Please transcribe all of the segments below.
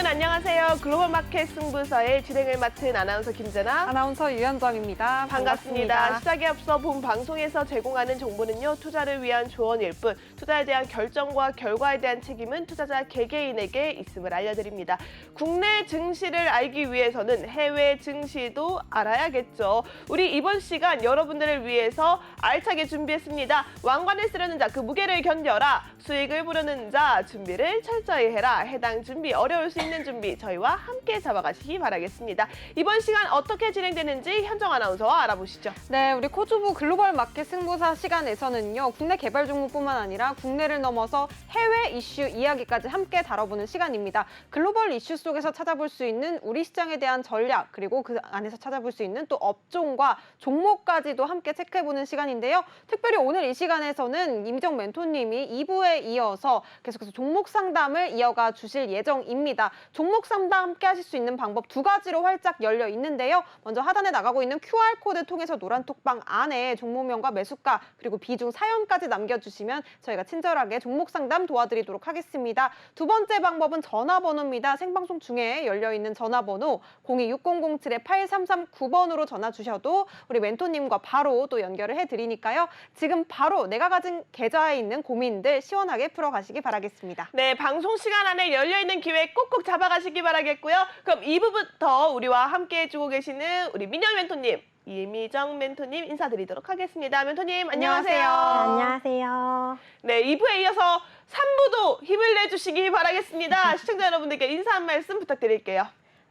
안녕하세요. 글로벌 마켓 승부사의 진행을 맡은 아나운서 김재나, 아나운서 유현정입니다. 반갑습니다. 시작에 앞서 본 방송에서 제공하는 정보는요, 투자를 위한 조언일 뿐 투자에 대한 결정과 결과에 대한 책임은 투자자 개개인에게 있음을 알려드립니다. 국내 증시를 알기 위해서는 해외 증시도 알아야겠죠. 우리 이번 시간 여러분들을 위해서 알차게 준비했습니다. 왕관을 쓰려는 자 그 무게를 견뎌라. 수익을 부르는 자 준비를 철저히 해라. 해당 준비, 어려울 수 있는 준비 저희와 함께 잡아가시기 바라겠습니다. 이번 시간 어떻게 진행되는지 현정 아나운서와 알아보시죠. 네, 우리 코주부 글로벌 마켓 승부사 시간에서는요, 국내 개발 종목뿐만 아니라 국내를 넘어서 해외 이슈 이야기까지 함께 다뤄보는 시간입니다. 글로벌 이슈 속에서 찾아볼 수 있는 우리 시장에 대한 전략, 그리고 그 안에서 찾아볼 수 있는 또 업종과 종목까지도 함께 체크해보는 시간인데요. 특별히 오늘 이 시간에서는 임정 멘토님이 2부에 이어서 계속해서 종목 상담을 이어가 주실 예정입니다. 종목 상담 함께 하실 수 있는 방법 두 가지로 활짝 열려 있는데요. 먼저 하단에 나가고 있는 QR코드 통해서 노란 톡방 안에 종목명과 매수가 그리고 비중 사연까지 남겨주시면 저희가 친절하게 종목 상담 도와드리도록 하겠습니다. 두 번째 방법은 전화번호입니다. 생방송 중에 열려있는 전화번호 026007-8339번으로 전화 주셔도 우리 멘토님과 바로 또 연결을 해드리니까요. 지금 바로 내가 가진 계좌에 있는 고민들 시원하게 풀어가시기 바라겠습니다. 네, 방송 시간 안에 열려있는 기회 꼭꼭 잡아가시기 바라겠고요. 그럼 2부부터 우리와 함께 해주고 계시는 우리 민영 멘토님, 이미정 멘토님 인사드리도록 하겠습니다. 멘토님 안녕하세요. 안녕하세요. 네, 2부에 이어서 3부도 힘을 내주시기 바라겠습니다. 시청자 여러분들께 인사 한 말씀 부탁드릴게요.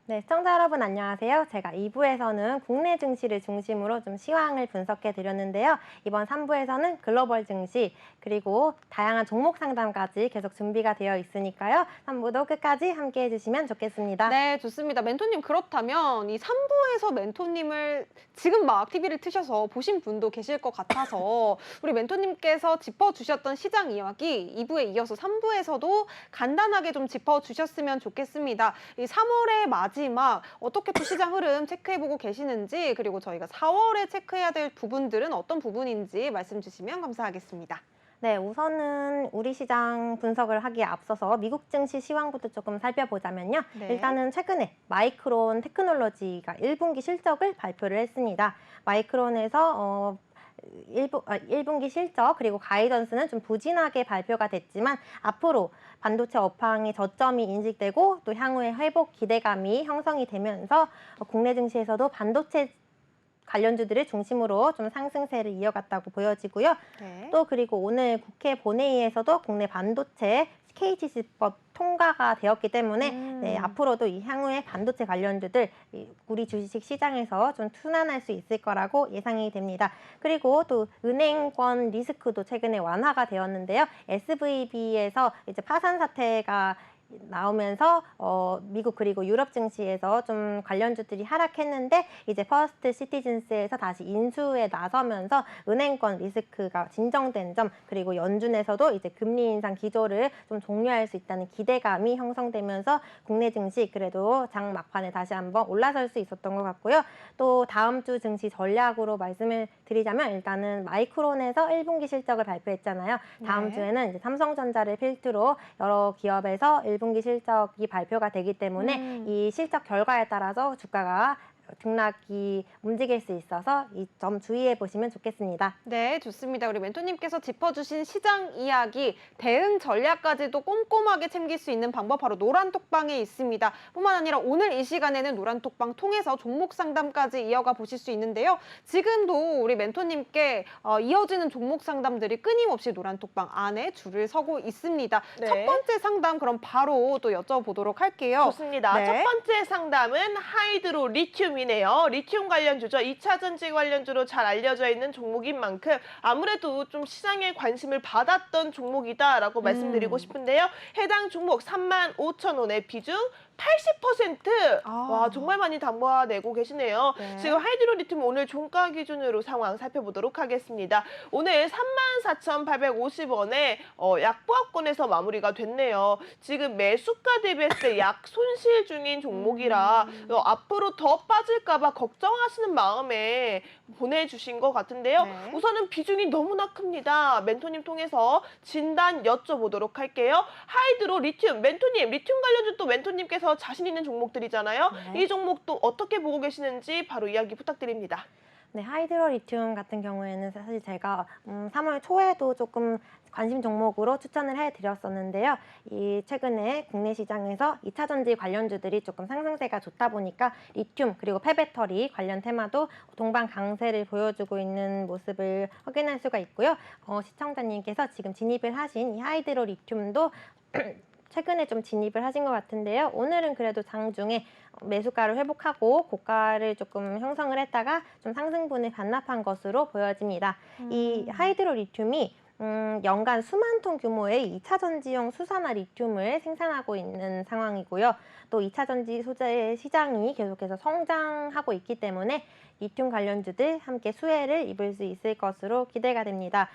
네, 시청자 여러분 안녕하세요. 제가 2부에서는 국내 증시를 중심으로 좀 시황을 분석해 드렸는데요. 이번 3부에서는 글로벌 증시 그리고 다양한 종목 상담까지 계속 준비가 되어 있으니까요. 3부도 끝까지 함께 해주시면 좋겠습니다. 네, 좋습니다. 멘토님, 그렇다면 이 3부에서 멘토님을 지금 막 TV를 트셔서 보신 분도 계실 것 같아서 우리 멘토님께서 짚어주셨던 시장 이야기 2부에 이어서 3부에서도 간단하게 좀 짚어주셨으면 좋겠습니다. 이 3월의 마지막 어떻게 또 시장 흐름 체크해보고 계시는지, 그리고 저희가 4월에 체크해야 될 부분들은 어떤 부분인지 말씀 주시면 감사하겠습니다. 네, 우선은 우리 시장 분석을 하기에 앞서서 미국 증시 시황부터 조금 살펴보자면요. 네. 일단은 최근에 마이크론 테크놀로지가 1분기 실적을 발표를 했습니다. 마이크론에서 1분기 실적 그리고 가이던스는 좀 부진하게 발표가 됐지만 앞으로 반도체 업황의 저점이 인식되고 또 향후의 회복 기대감이 형성이 되면서 국내 증시에서도 반도체 관련주들을 중심으로 좀 상승세를 이어갔다고 보여지고요. 네. 또 그리고 오늘 국회 본회의에서도 국내 반도체 KGC법 통과가 되었기 때문에 네, 앞으로도 이 향후에 반도체 관련주들 우리 주식 시장에서 좀 순환할 수 있을 거라고 예상이 됩니다. 그리고 또 은행권 리스크도 최근에 완화가 되었는데요. SVB에서 이제 파산 사태가 나오면서 미국 그리고 유럽 증시에서 좀 관련주들이 하락했는데 이제 퍼스트 시티즌스에서 다시 인수에 나서면서 은행권 리스크가 진정된 점 그리고 연준에서도 이제 금리 인상 기조를 좀 종료할 수 있다는 기대감이 형성되면서 국내 증시 그래도 장 막판에 다시 한번 올라설 수 있었던 것 같고요. 또 다음 주 증시 전략으로 말씀을 드리자면 일단은 마이크론에서 1분기 실적을 발표했잖아요. 다음 네. 주에는 이제 삼성전자를 필두로 여러 기업에서 1분기 실적이 발표가 되기 때문에 이 실적 결과에 따라서 주가가 등락이 움직일 수 있어서 이 점 주의해 보시면 좋겠습니다. 네, 좋습니다. 우리 멘토님께서 짚어주신 시장 이야기, 대응 전략까지도 꼼꼼하게 챙길 수 있는 방법 바로 노란 톡방에 있습니다. 뿐만 아니라 오늘 이 시간에는 노란 톡방 통해서 종목 상담까지 이어가 보실 수 있는데요. 지금도 우리 멘토님께 이어지는 종목 상담들이 끊임없이 노란 톡방 안에 줄을 서고 있습니다. 네. 첫 번째 상담 그럼 바로 또 여쭤보도록 할게요. 좋습니다. 네. 첫 번째 상담은 하이드로 리튬이네요. 리튬 관련주죠. 2차 전지 관련주로 잘 알려져 있는 종목인 만큼 아무래도 좀 시장에 관심을 받았던 종목이다라고 말씀드리고 싶은데요. 해당 종목 35,000원의 비중 80%! 와, 정말 많이 담아내고 계시네요. 네. 지금 하이드로 리튬 오늘 종가 기준으로 상황 살펴보도록 하겠습니다. 오늘 34,850원에 약보합권에서 마무리가 됐네요. 지금 매수가 대비했을 때 약 손실 중인 종목이라 앞으로 더 빠질까 봐 걱정하시는 마음에 보내주신 것 같은데요. 네. 우선은 비중이 너무나 큽니다. 멘토님 통해서 진단 여쭤보도록 할게요. 하이드로 리튬, 멘토님, 리튬 관련주 또 멘토님께서 중에서 자신 있는 종목들이잖아요. 네. 이 종목도 어떻게 보고 계시는지 바로 이야기 부탁드립니다. 네, 하이드로 리튬 같은 경우에는 사실 제가 3월 초에도 조금 관심 종목으로 추천을 해드렸었는데요. 이 최근에 국내 시장에서 2차 전지 관련주들이 조금 상승세가 좋다 보니까 리튬 그리고 폐배터리 관련 테마도 동반 강세를 보여주고 있는 모습을 확인할 수가 있고요. 시청자님께서 지금 진입을 하신 이 하이드로 리튬도 최근에 좀 진입을 하신 것 같은데요. 오늘은 그래도 장중에 매수가를 회복하고 고가를 조금 형성을 했다가 좀 상승분을 반납한 것으로 보여집니다. 이 하이드로 리튬이 연간 수만 톤 규모의 2차 전지용 수산화 리튬을 생산하고 있는 상황이고요. 또 2차 전지 소재 시장이 계속해서 성장하고 있기 때문에 리튬 관련주들 함께 수혜를 입을 수 있을 것으로 기대가 됩니다.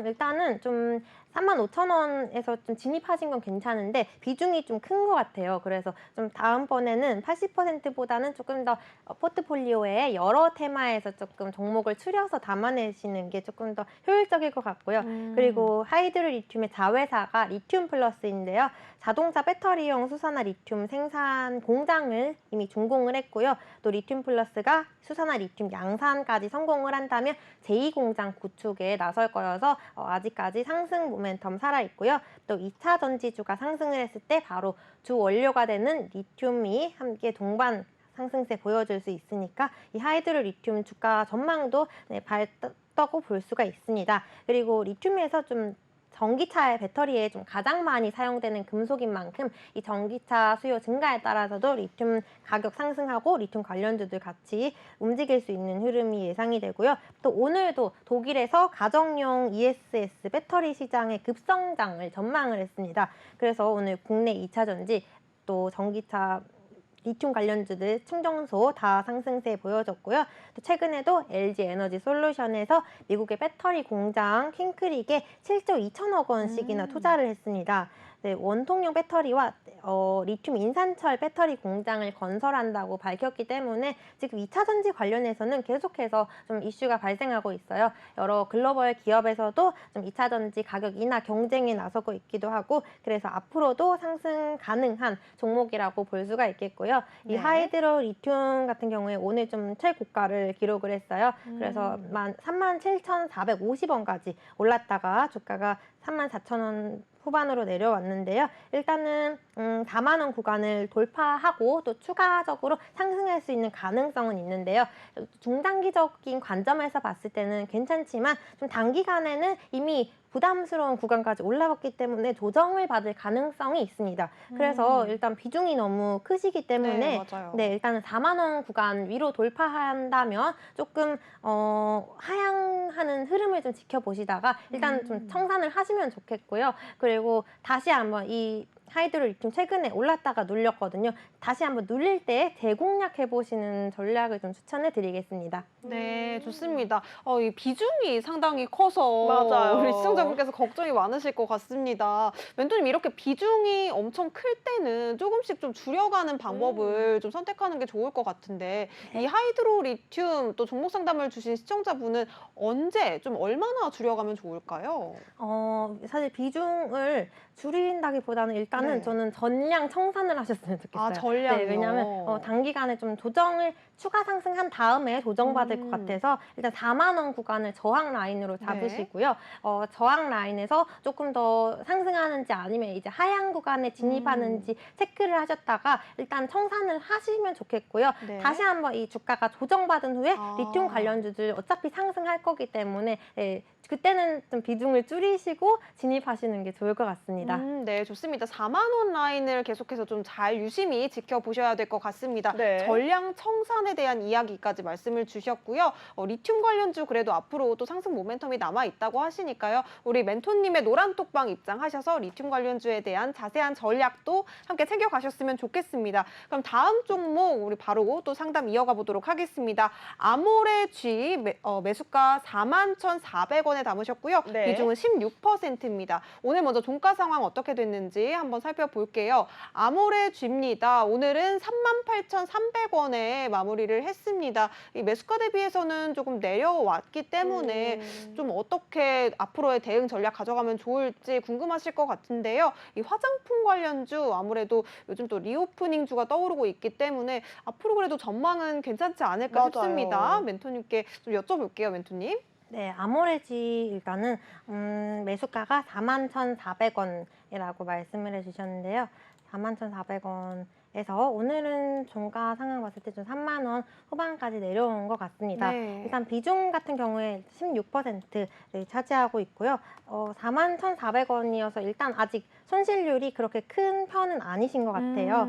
일단은 좀 35,000원에서 좀 진입하신 건 괜찮은데 비중이 좀 큰 것 같아요. 그래서 좀 다음번에는 80%보다는 조금 더 포트폴리오에 여러 테마에서 조금 종목을 추려서 담아내시는 게 조금 더 효율적일 것 같고요. 그리고 하이드로 리튬의 자회사가 리튬 플러스인데요. 자동차 배터리용 수산화 리튬 생산 공장을 이미 준공을 했고요. 또 리튬 플러스가 수산화 리튬 양산까지 성공을 한다면 제2공장 구축에 나설 거여서 아직까지 상승 모멘텀 살아있고요. 또 2차 전지주가 상승을 했을 때 바로 주 원료가 되는 리튬이 함께 동반 상승세 보여줄 수 있으니까 이 하이드로 리튬 주가 전망도 밝다고 볼 수가 있습니다. 그리고 리튬에서 좀 전기차의 배터리에 좀 가장 많이 사용되는 금속인 만큼 이 전기차 수요 증가에 따라서도 리튬 가격 상승하고 리튬 관련주들 같이 움직일 수 있는 흐름이 예상이 되고요. 또 오늘도 독일에서 가정용 ESS 배터리 시장의 급성장을 전망을 했습니다. 그래서 오늘 국내 2차 전지 또 전기차 리튬 관련주들 충전소 다 상승세 보여줬고요. 또 최근에도 LG 에너지 솔루션에서 미국의 배터리 공장 킹크릭에 7조 2천억 원씩이나 투자를 했습니다. 네, 원통용 배터리와 리튬 인산철 배터리 공장을 건설한다고 밝혔기 때문에 지금 2차 전지 관련해서는 계속해서 좀 이슈가 발생하고 있어요. 여러 글로벌 기업에서도 좀 2차 전지 가격 인하 경쟁에 나서고 있기도 하고 그래서 앞으로도 상승 가능한 종목이라고 볼 수가 있겠고요. 이 네. 하이드로 리튬 같은 경우에 오늘 좀 최고가를 기록을 했어요. 그래서 37,450원까지 올랐다가 주가가 34,000원 후반으로 내려왔는데요. 일단은 4만 원 구간을 돌파하고 또 추가적으로 상승할 수 있는 가능성은 있는데요. 중장기적인 관점에서 봤을 때는 괜찮지만 좀 단기간에는 이미 부담스러운 구간까지 올라왔기 때문에 조정을 받을 가능성이 있습니다. 그래서 일단 비중이 너무 크시기 때문에 네, 맞아요. 네, 일단은 4만 원 구간 위로 돌파한다면 조금 하향하는 흐름을 좀 지켜보시다가 일단 좀 청산을 하시면 좋겠고요. 그리고 다시 한번 이 하이드로 리튬 최근에 올랐다가 눌렸거든요. 다시 한번 눌릴 때 재공략해 보시는 전략을 좀 추천해 드리겠습니다. 네, 좋습니다. 이 비중이 상당히 커서 맞아요. 우리 시청자분께서 걱정이 많으실 것 같습니다. 멘토님 이렇게 비중이 엄청 클 때는 조금씩 좀 줄여가는 방법을 좀 선택하는 게 좋을 것 같은데 이 하이드로 리튬 또 종목 상담을 주신 시청자분은 언제 좀 얼마나 줄여가면 좋을까요? 사실 비중을 줄인다기보다는 일단은 네. 저는 전량 청산을 하셨으면 좋겠어요. 아, 전량이요? 네, 왜냐하면 단기간에 좀 조정을 추가 상승한 다음에 조정받을 것 같아서 일단 4만 원 구간을 저항 라인으로 잡으시고요. 저항 라인에서 조금 더 상승하는지 아니면 이제 하향 구간에 진입하는지 체크를 하셨다가 일단 청산을 하시면 좋겠고요. 네. 다시 한번 이 주가가 조정받은 후에 아. 리튬 관련주들 어차피 상승할 거기 때문에 그때는 좀 비중을 줄이시고 진입하시는 게 좋을 것 같습니다. 네, 좋습니다. 4만 원 라인을 계속해서 좀 잘 유심히 지켜보셔야 될 것 같습니다. 네. 전량 청산에 대한 이야기까지 말씀을 주셨고요. 리튬 관련주 그래도 앞으로 또 상승 모멘텀이 남아있다고 하시니까요. 우리 멘토님의 노란톡방 입장하셔서 리튬 관련주에 대한 자세한 전략도 함께 챙겨가셨으면 좋겠습니다. 그럼 다음 종목 우리 바로 또 상담 이어가 보도록 하겠습니다. 아모레 G 매수가 41,400원에 담으셨고요. 네. 비중은 16%입니다. 오늘 먼저 종가 상황 어떻게 됐는지 한번 한번 살펴볼게요. 아모레G입니다. 오늘은 38,300원에 마무리를 했습니다. 이 매수가 대비해서는 조금 내려왔기 때문에 좀 어떻게 앞으로의 대응 전략 가져가면 좋을지 궁금하실 것 같은데요. 이 화장품 관련주 아무래도 요즘 또 리오프닝주가 떠오르고 있기 때문에 앞으로 그래도 전망은 괜찮지 않을까 맞아요. 싶습니다. 멘토님께 좀 여쭤볼게요, 멘토님. 네, 아모레지 일단은 매수가가 41,400원이라고 말씀을 해주셨는데요. 41,400원에서 오늘은 종가 상황 봤을 때 좀 3만 원 후반까지 내려온 것 같습니다. 네. 일단 비중 같은 경우에 16%를 차지하고 있고요. 41,400원이어서 일단 아직 손실률이 그렇게 큰 편은 아니신 것 같아요.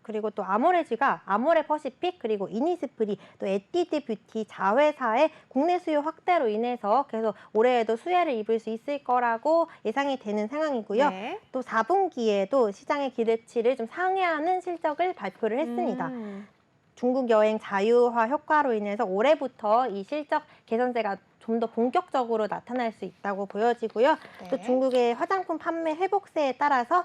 그리고 또 아모레지가 아모레퍼시픽 그리고 이니스프리 또 에뛰드 뷰티 자회사의 국내 수요 확대로 인해서 계속 올해에도 수혜를 입을 수 있을 거라고 예상이 되는 상황이고요. 네. 또 4분기에도 시장의 기대치를 좀 상회하는 실적을 발표를 했습니다. 중국 여행 자유화 효과로 인해서 올해부터 이 실적 개선세가 좀 더 본격적으로 나타날 수 있다고 보여지고요. 또 네. 중국의 화장품 판매 회복세에 따라서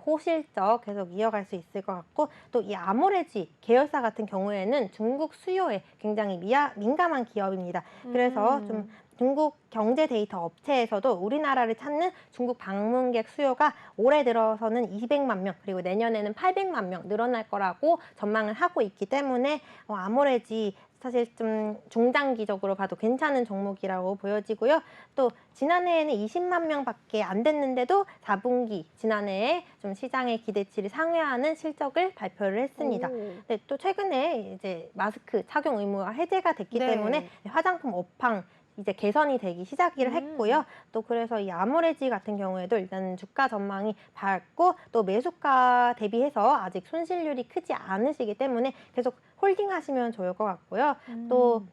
호실적 계속 이어갈 수 있을 것 같고 또 이 아모레지 계열사 같은 경우에는 중국 수요에 굉장히 민감한 기업입니다. 그래서 좀 중국 경제 데이터 업체에서도 우리나라를 찾는 중국 방문객 수요가 올해 들어서는 200만 명 그리고 내년에는 800만 명 늘어날 거라고 전망을 하고 있기 때문에 아모레지 사실 좀 중장기적으로 봐도 괜찮은 종목이라고 보여지고요. 또 지난해에는 20만 명밖에 안 됐는데도 4분기 지난해에 좀 시장의 기대치를 상회하는 실적을 발표를 했습니다. 네, 또 최근에 이제 마스크 착용 의무가 해제가 됐기 네. 때문에 화장품 업황 이제 개선이 되기 시작을 했고요. 또 그래서 이 아모레지 같은 경우에도 일단 주가 전망이 밝고 또 매수가 대비해서 아직 손실률이 크지 않으시기 때문에 계속 홀딩하시면 좋을 것 같고요. 또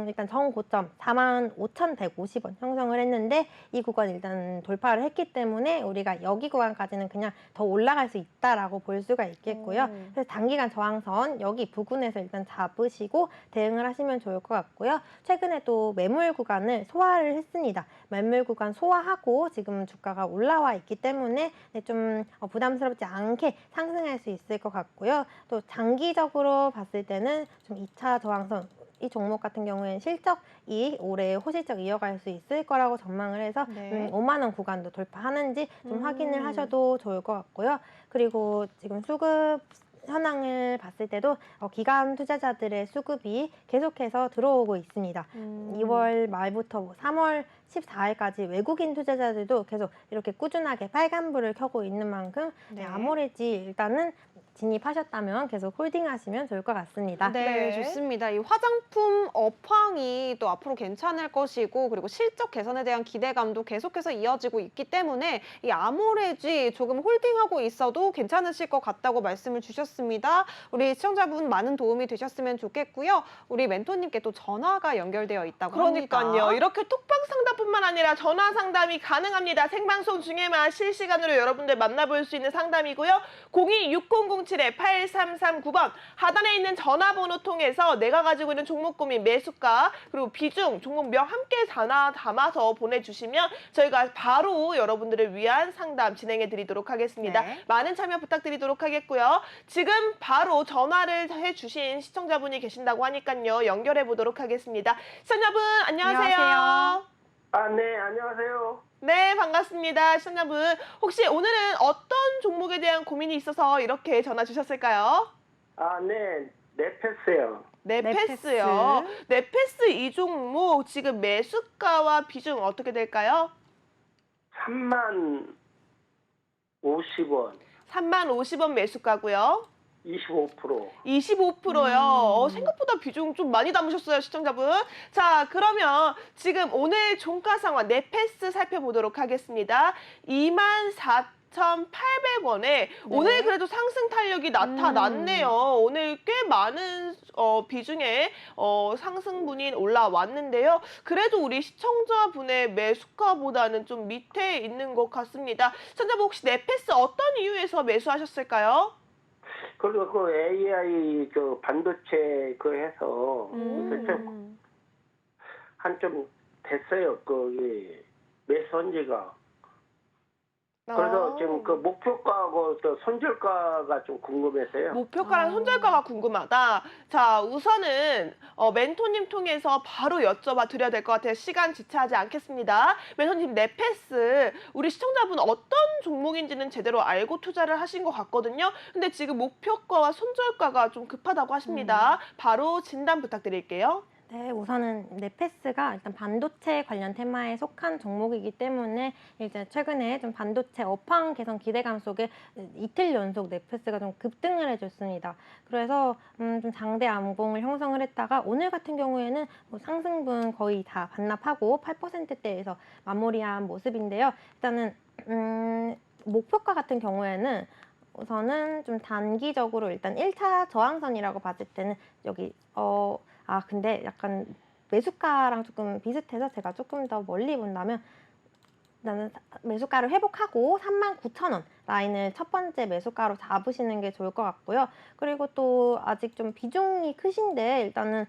일단 정고점 45,150원 형성을 했는데 이 구간 일단 돌파를 했기 때문에 우리가 여기 구간까지는 그냥 더 올라갈 수 있다라고 볼 수가 있겠고요. 그래서 단기간 저항선 여기 부근에서 일단 잡으시고 대응을 하시면 좋을 것 같고요. 최근에 또 매물 구간을 소화를 했습니다. 매물 구간 소화하고 지금 주가가 올라와 있기 때문에 좀 부담스럽지 않게 상승할 수 있을 것 같고요. 또 장기적으로 봤을 때는 좀 2차 저항선 이 종목 같은 경우에는 실적이 올해 호실적 이어갈 수 있을 거라고 전망을 해서 네. 5만 원 구간도 돌파하는지 좀 확인을 하셔도 좋을 것 같고요. 그리고 지금 수급 현황을 봤을 때도 기관 투자자들의 수급이 계속해서 들어오고 있습니다. 2월 말부터 3월 14일까지 외국인 투자자들도 계속 이렇게 꾸준하게 빨간불을 켜고 있는 만큼 네. 아모레지 일단은 진입하셨다면 계속 홀딩하시면 좋을 것 같습니다. 네, 좋습니다. 이 화장품 업황이 또 앞으로 괜찮을 것이고 그리고 실적 개선에 대한 기대감도 계속해서 이어지고 있기 때문에 이 아모레지 조금 홀딩하고 있어도 괜찮으실 것 같다고 말씀을 주셨습니다. 우리 시청자분 많은 도움이 되셨으면 좋겠고요. 우리 멘토님께 또 전화가 연결되어 있다고 합니다. 그러니까요. 이렇게 톡방 상담뿐만 아니라 전화 상담이 가능합니다. 생방송 중에만 실시간으로 여러분들 만나볼 수 있는 상담이고요. 02-6007-8339번 하단에 있는 전화번호 통해서 내가 가지고 있는 종목 고민, 매수가, 그리고 비중, 종목명 함께 담아서 보내주시면 저희가 바로 여러분들을 위한 상담 진행해 드리도록 하겠습니다. 네. 많은 참여 부탁드리도록 하겠고요. 지금 바로 전화를 해주신 시청자분이 계신다고 하니까요. 연결해 보도록 하겠습니다. 시청자분 안녕하세요. 안녕하세요. 네, 안녕하세요. 네, 반갑습니다. 시청자분. 혹시 오늘은 어떤 종목에 대한 고민이 있어서 이렇게 전화 주셨을까요? 네, 넷패스요. 넷패스요. 넷패스 이 종목 지금 매수가와 비중 어떻게 될까요? 3만 50원, 3만 50원 매수가고요. 25%. 25%요. 생각보다 비중 좀 많이 담으셨어요, 시청자분. 자, 그러면 지금 오늘 종가 상황 넷패스 살펴보도록 하겠습니다. 24,800원에 오늘 그래도 상승 탄력이 나타났네요. 오늘 꽤 많은 비중의 상승분이 올라왔는데요. 그래도 우리 시청자분의 매수가보다는 좀 밑에 있는 것 같습니다. 시청자분 혹시 넷패스 어떤 이유에서 매수하셨을까요? 그리고 그 AI 그 반도체 그 해서 한 좀 됐어요. 그 매수한 지가. 그래서 지금 그 목표가하고 저 손절가가 좀 궁금해서요. 목표가랑 손절가가 궁금하다. 자, 우선은 멘토님 통해서 바로 여쭤봐 드려야 될 것 같아요. 시간 지체하지 않겠습니다. 멘토님, 네페스 우리 시청자분 어떤 종목인지는 제대로 알고 투자를 하신 것 같거든요. 근데 지금 목표가와 손절가가 좀 급하다고 하십니다. 바로 진단 부탁드릴게요. 네, 우선은 네페스가 일단 반도체 관련 테마에 속한 종목이기 때문에 이제 최근에 좀 반도체 업황 개선 기대감 속에 이틀 연속 네페스가 좀 급등을 해줬습니다. 그래서 좀 장대 암공을 형성을 했다가 오늘 같은 경우에는 뭐 상승분 거의 다 반납하고 8%대에서 마무리한 모습인데요. 일단은 목표가 같은 경우에는 우선은 좀 단기적으로 일단 1차 저항선이라고 봤을 때는 여기 근데 약간 매수가랑 조금 비슷해서 제가 조금 더 멀리 본다면 나는 매수가를 회복하고 39,000원 라인을 첫 번째 매수가로 잡으시는 게 좋을 것 같고요. 그리고 또 아직 좀 비중이 크신데 일단은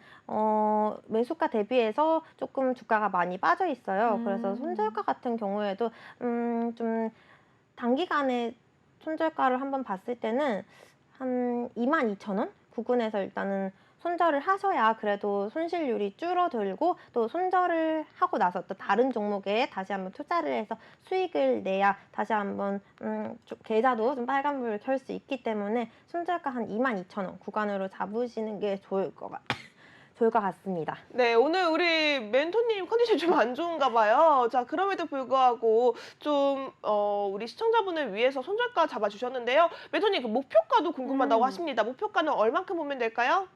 매수가 대비해서 조금 주가가 많이 빠져 있어요. 그래서 손절가 같은 경우에도 좀 단기간에 손절가를 한번 봤을 때는 한 22,000원 부근에서 일단은 손절을 하셔야 그래도 손실률이 줄어들고 또 손절을 하고 나서 또 다른 종목에 다시 한번 투자를 해서 수익을 내야 다시 한번 계좌도 좀 빨간불을 켤 수 있기 때문에 손절가 한 22,000원 구간으로 잡으시는 게 좋을 것 같습니다. 네, 오늘 우리 멘토님 컨디션이 좀 안 좋은가 봐요. 자, 그럼에도 불구하고 좀 우리 시청자분을 위해서 손절가 잡아주셨는데요. 멘토님, 그 목표가도 궁금하다고 하십니다. 목표가는 얼만큼 보면 될까요?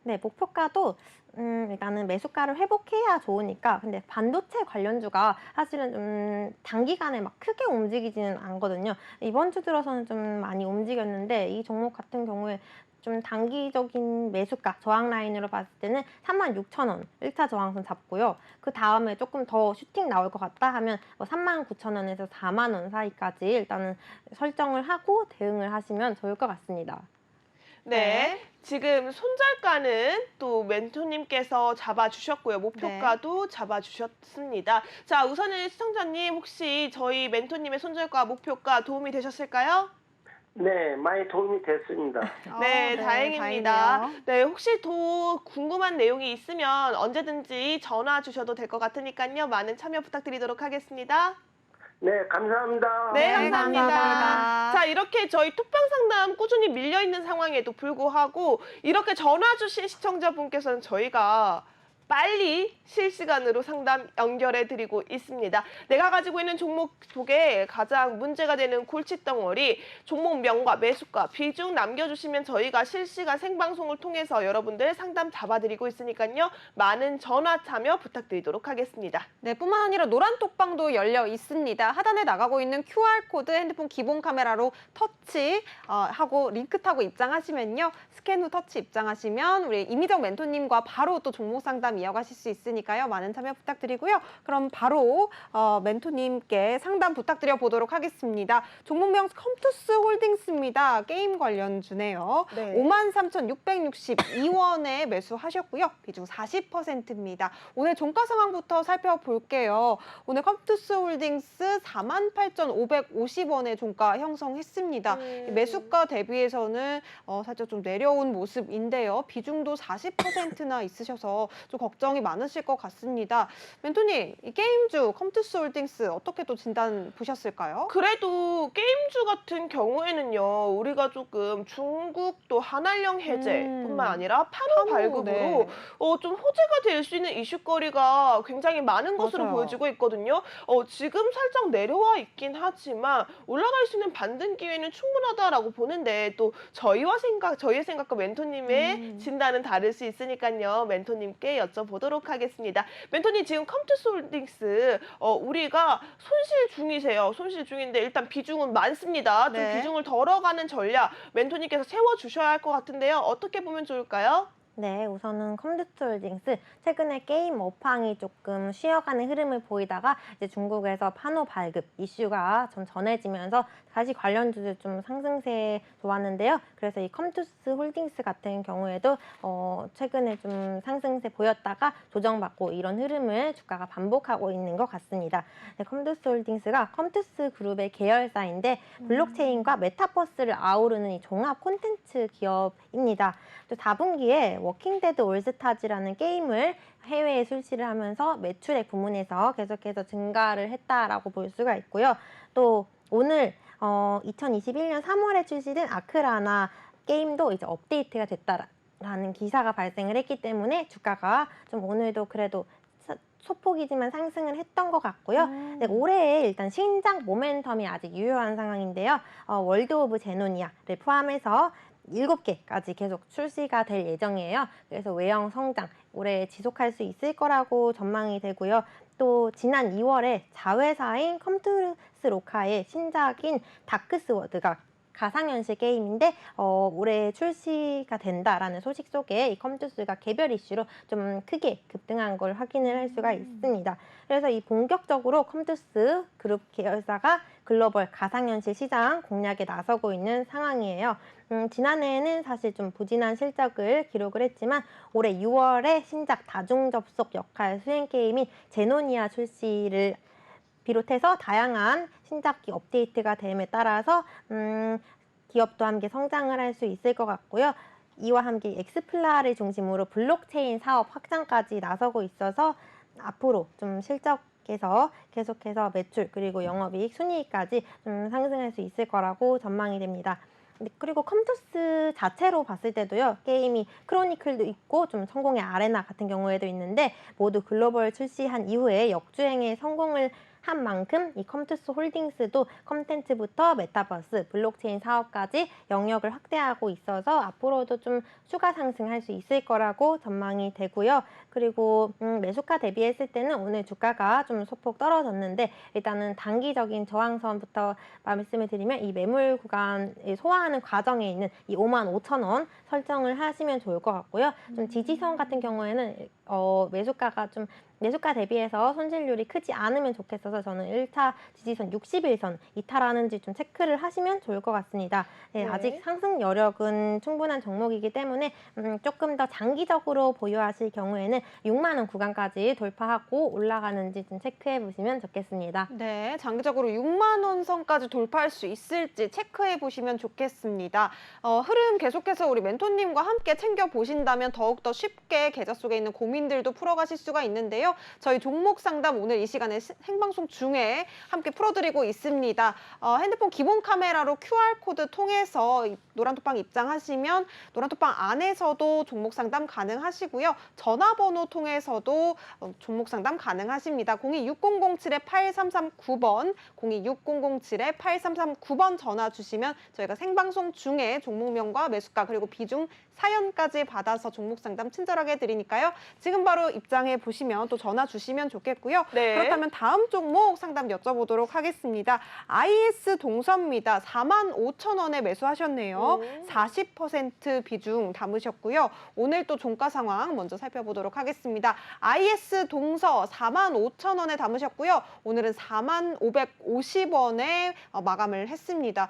네, 목표가도 일단은 매수가를 회복해야 좋으니까 근데 반도체 관련주가 사실은 좀 단기간에 막 크게 움직이지는 않거든요. 이번 주 들어서는 좀 많이 움직였는데 이 종목 같은 경우에 좀 단기적인 매수가 저항 라인으로 봤을 때는 36,000원 1차 저항선 잡고요. 그 다음에 조금 더 슈팅 나올 것 같다 하면 39,000원에서 4만 원 사이까지 일단은 설정을 하고 대응을 하시면 좋을 것 같습니다. 네. 지금 손절가는 또 멘토님께서 잡아주셨고요. 목표가도 잡아주셨습니다. 자, 우선은 시청자님 혹시 저희 멘토님의 손절가, 목표가 도움이 되셨을까요? 네, 많이 도움이 됐습니다. 네, 다행입니다. 다행이네요. 네, 혹시 더 궁금한 내용이 있으면 언제든지 전화 주셔도 될 것 같으니까요. 많은 참여 부탁드리도록 하겠습니다. 네, 감사합니다. 네, 네, 감사합니다. 감사합니다. 자, 이렇게 저희 톡방 상담 꾸준히 밀려있는 상황에도 불구하고 이렇게 전화 주신 시청자분께서는 저희가 빨리 실시간으로 상담 연결해드리고 있습니다. 내가 가지고 있는 종목 속에 가장 문제가 되는 골칫덩어리, 종목명과 매수가, 비중 남겨주시면 저희가 실시간 생방송을 통해서 여러분들 상담 잡아드리고 있으니까요. 많은 전화 참여 부탁드리도록 하겠습니다. 네, 뿐만 아니라 노란 톡방도 열려 있습니다. 하단에 나가고 있는 QR코드 핸드폰 기본 카메라로 터치 하고 링크 타고 입장하시면요. 스캔 후 터치 입장하시면 우리 이미정 멘토님과 바로 또 종목 상담 이어가실 수 있으니까요. 많은 참여 부탁드리고요. 그럼 바로 멘토님께 상담 부탁드려 보도록 하겠습니다. 종목명 컴투스 홀딩스입니다. 게임 관련주네요. 네. 53,662원에 매수하셨고요. 비중 40%입니다. 오늘 종가 상황부터 살펴볼게요. 오늘 컴투스 홀딩스 48,550원의 종가 형성했습니다. 매수가 대비해서는 살짝 좀 내려온 모습인데요. 비중도 40%나 있으셔서 좀 걱정이 많으실 것 같습니다. 멘토님, 이 게임주 컴투스 홀딩스 어떻게 또 진단 보셨을까요? 그래도 게임주 같은 경우에는요, 우리가 조금 중국 또 한알령 해제뿐만 아니라 판호 발급으로 네. 좀 호재가 될 수 있는 이슈거리가 굉장히 많은 것으로 맞아요. 보여지고 있거든요. 지금 살짝 내려와 있긴 하지만 올라갈 수 있는 반등 기회는 충분하다라고 보는데 또 저희의 생각과 멘토님의 진단은 다를 수 있으니까요. 멘토님께 여쭤보도록 하겠습니다. 멘토님, 지금 컴투스 홀딩스 우리가 손실 중이세요. 손실 중인데 일단 비중은 많습니다. 좀 네. 비중을 덜어가는 전략 멘토님께서 세워주셔야 할 것 같은데요. 어떻게 보면 좋을까요? 네, 우선은 컴퓨터홀딩스 최근에 게임 업황이 조금 쉬어가는 흐름을 보이다가 이제 중국에서 판호 발급 이슈가 좀 전해지면서 다시 관련주들 좀 상승세에 좋았는데요. 그래서 이 컴투스홀딩스 같은 경우에도 최근에 좀 상승세 보였다가 조정받고 이런 흐름을 주가가 반복하고 있는 것 같습니다. 네, 컴투스홀딩스가 컴투스 그룹의 계열사인데 블록체인과 메타버스를 아우르는 이 종합 콘텐츠 기업입니다. 또 4분기에 워킹데드 올스타즈라는 게임을 해외에 출시를 하면서 매출액 부문에서 계속해서 증가를 했다라고 볼 수가 있고요. 또 오늘 2021년 3월에 출시된 아크라나 게임도 이제 업데이트가 됐다라는 기사가 발생을 했기 때문에 주가가 좀 오늘도 그래도 소폭이지만 상승을 했던 것 같고요. 네, 올해에 일단 신작 모멘텀이 아직 유효한 상황인데요. 월드 오브 제노니아를 포함해서 7개까지 계속 출시가 될 예정이에요. 그래서 외형 성장 올해 지속할 수 있을 거라고 전망이 되고요. 또 지난 2월에 자회사인 컴투스 로카의 신작인 다크스워드가 가상현실 게임인데 올해 출시가 된다라는 소식 속에 이 컴투스가 개별 이슈로 좀 크게 급등한 걸 확인을 할 수가 있습니다. 그래서 이 본격적으로 컴투스 그룹 계열사가 글로벌 가상현실 시장 공략에 나서고 있는 상황이에요. 지난해에는 사실 좀 부진한 실적을 기록을 했지만 올해 6월에 신작 다중접속 역할 수행 게임인 제노니아 출시를 비롯해서 다양한 신작기 업데이트가 됨에 따라서 기업도 함께 성장을 할 수 있을 것 같고요. 이와 함께 엑스플라를 중심으로 블록체인 사업 확장까지 나서고 있어서 앞으로 좀 실적에서 계속해서 매출 그리고 영업이익, 순이익까지 좀 상승할 수 있을 거라고 전망이 됩니다. 그리고 컴투스 자체로 봤을 때도요, 게임이 크로니클도 있고 좀 성공의 아레나 같은 경우에도 있는데 모두 글로벌 출시한 이후에 역주행에 성공을 한 만큼 이 컴투스 홀딩스도 콘텐츠부터 메타버스, 블록체인 사업까지 영역을 확대하고 있어서 앞으로도 좀 추가 상승할 수 있을 거라고 전망이 되고요. 그리고 매수가 대비했을 때는 오늘 주가가 좀 소폭 떨어졌는데 일단은 단기적인 저항선부터 말씀을 드리면 이 매물 구간을 소화하는 과정에 있는 이 55,000원 설정을 하시면 좋을 것 같고요. 좀 지지선 같은 경우에는 매수가가 좀 매수가 대비해서 손실률이 크지 않으면 좋겠어서 저는 1차 지지선 60일선 이탈하는지 좀 체크를 하시면 좋을 것 같습니다. 네, 아직 상승 여력은 충분한 종목이기 때문에 조금 더 장기적으로 보유하실 경우에는 6만 원 구간까지 돌파하고 올라가는지 좀 체크해 보시면 좋겠습니다. 네, 장기적으로 6만 원 선까지 돌파할 수 있을지 체크해 보시면 좋겠습니다. 흐름 계속해서 우리 멘토님과 함께 챙겨 보신다면 더욱더 쉽게 계좌 속에 있는 고민들도 풀어가실 수가 있는데요. 저희 종목 상담 오늘 이 시간에 생방송 중에 함께 풀어드리고 있습니다. 핸드폰 기본 카메라로 QR코드 통해서 노란톡방 입장하시면 노란톡방 안에서도 종목 상담 가능하시고요. 전화번호 통해서도 종목 상담 가능하십니다. 026007-8339번, 026007-8339번 전화 주시면 저희가 생방송 중에 종목명과 매수가 그리고 비중 사연까지 받아서 종목 상담 친절하게 해드리니까요. 지금 바로 입장해 보시면 또 전화 주시면 좋겠고요. 네. 그렇다면 다음 종목 상담 여쭤보도록 하겠습니다. IS 동서입니다. 45,000원에 매수하셨네요. 40% 비중 담으셨고요. 오늘 또 종가 상황 먼저 살펴보도록 하겠습니다. IS 동서 45,000원에 담으셨고요. 오늘은 40,550원에 마감을 했습니다.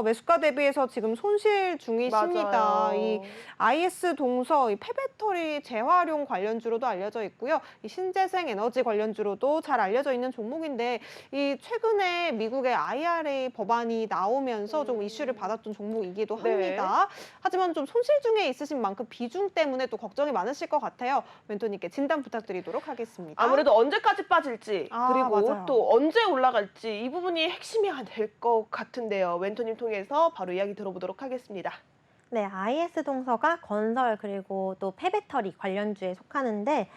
매수가 대비해서 지금 손실 중이십니다. 맞아요. 이 IS 동서 이 폐배터리 재활용 관련주로도 알려져 있고요. 이 신재생 에너지 관련주로도 잘 알려져 있는 종목인데 이 최근에 미국의 IRA 법안이 나오면서 좀 이슈를 받았던 종목이기도 합니다. 하지만 좀 손실 중에 있으신 만큼 비중 때문에 또 걱정이 많으실 것 같아요. 멘토님께 진단 부탁드리도록 하겠습니다. 아무래도 언제까지 빠질지 그리고 맞아요. 또 언제 올라갈지 이 부분이 핵심이 될 것 같은데요. 멘토님 통해서 바로 이야기 들어보도록 하겠습니다. 네, IS 동서가 건설 그리고 또 폐배터리 관련주에 속하는데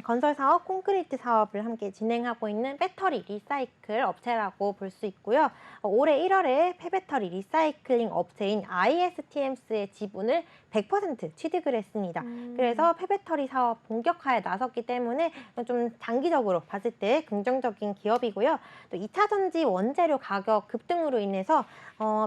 건설 사업, 콘크리트 사업을 함께 진행하고 있는 배터리 리사이클 업체라고 볼 수 있고요. 올해 1월에 폐배터리 리사이클링 업체인 ISTMS의 지분을 100% 취득을 했습니다. 그래서 폐배터리 사업 본격화에 나섰기 때문에 좀 장기적으로 봤을 때 긍정적인 기업이고요. 또 2차 전지 원재료 가격 급등으로 인해서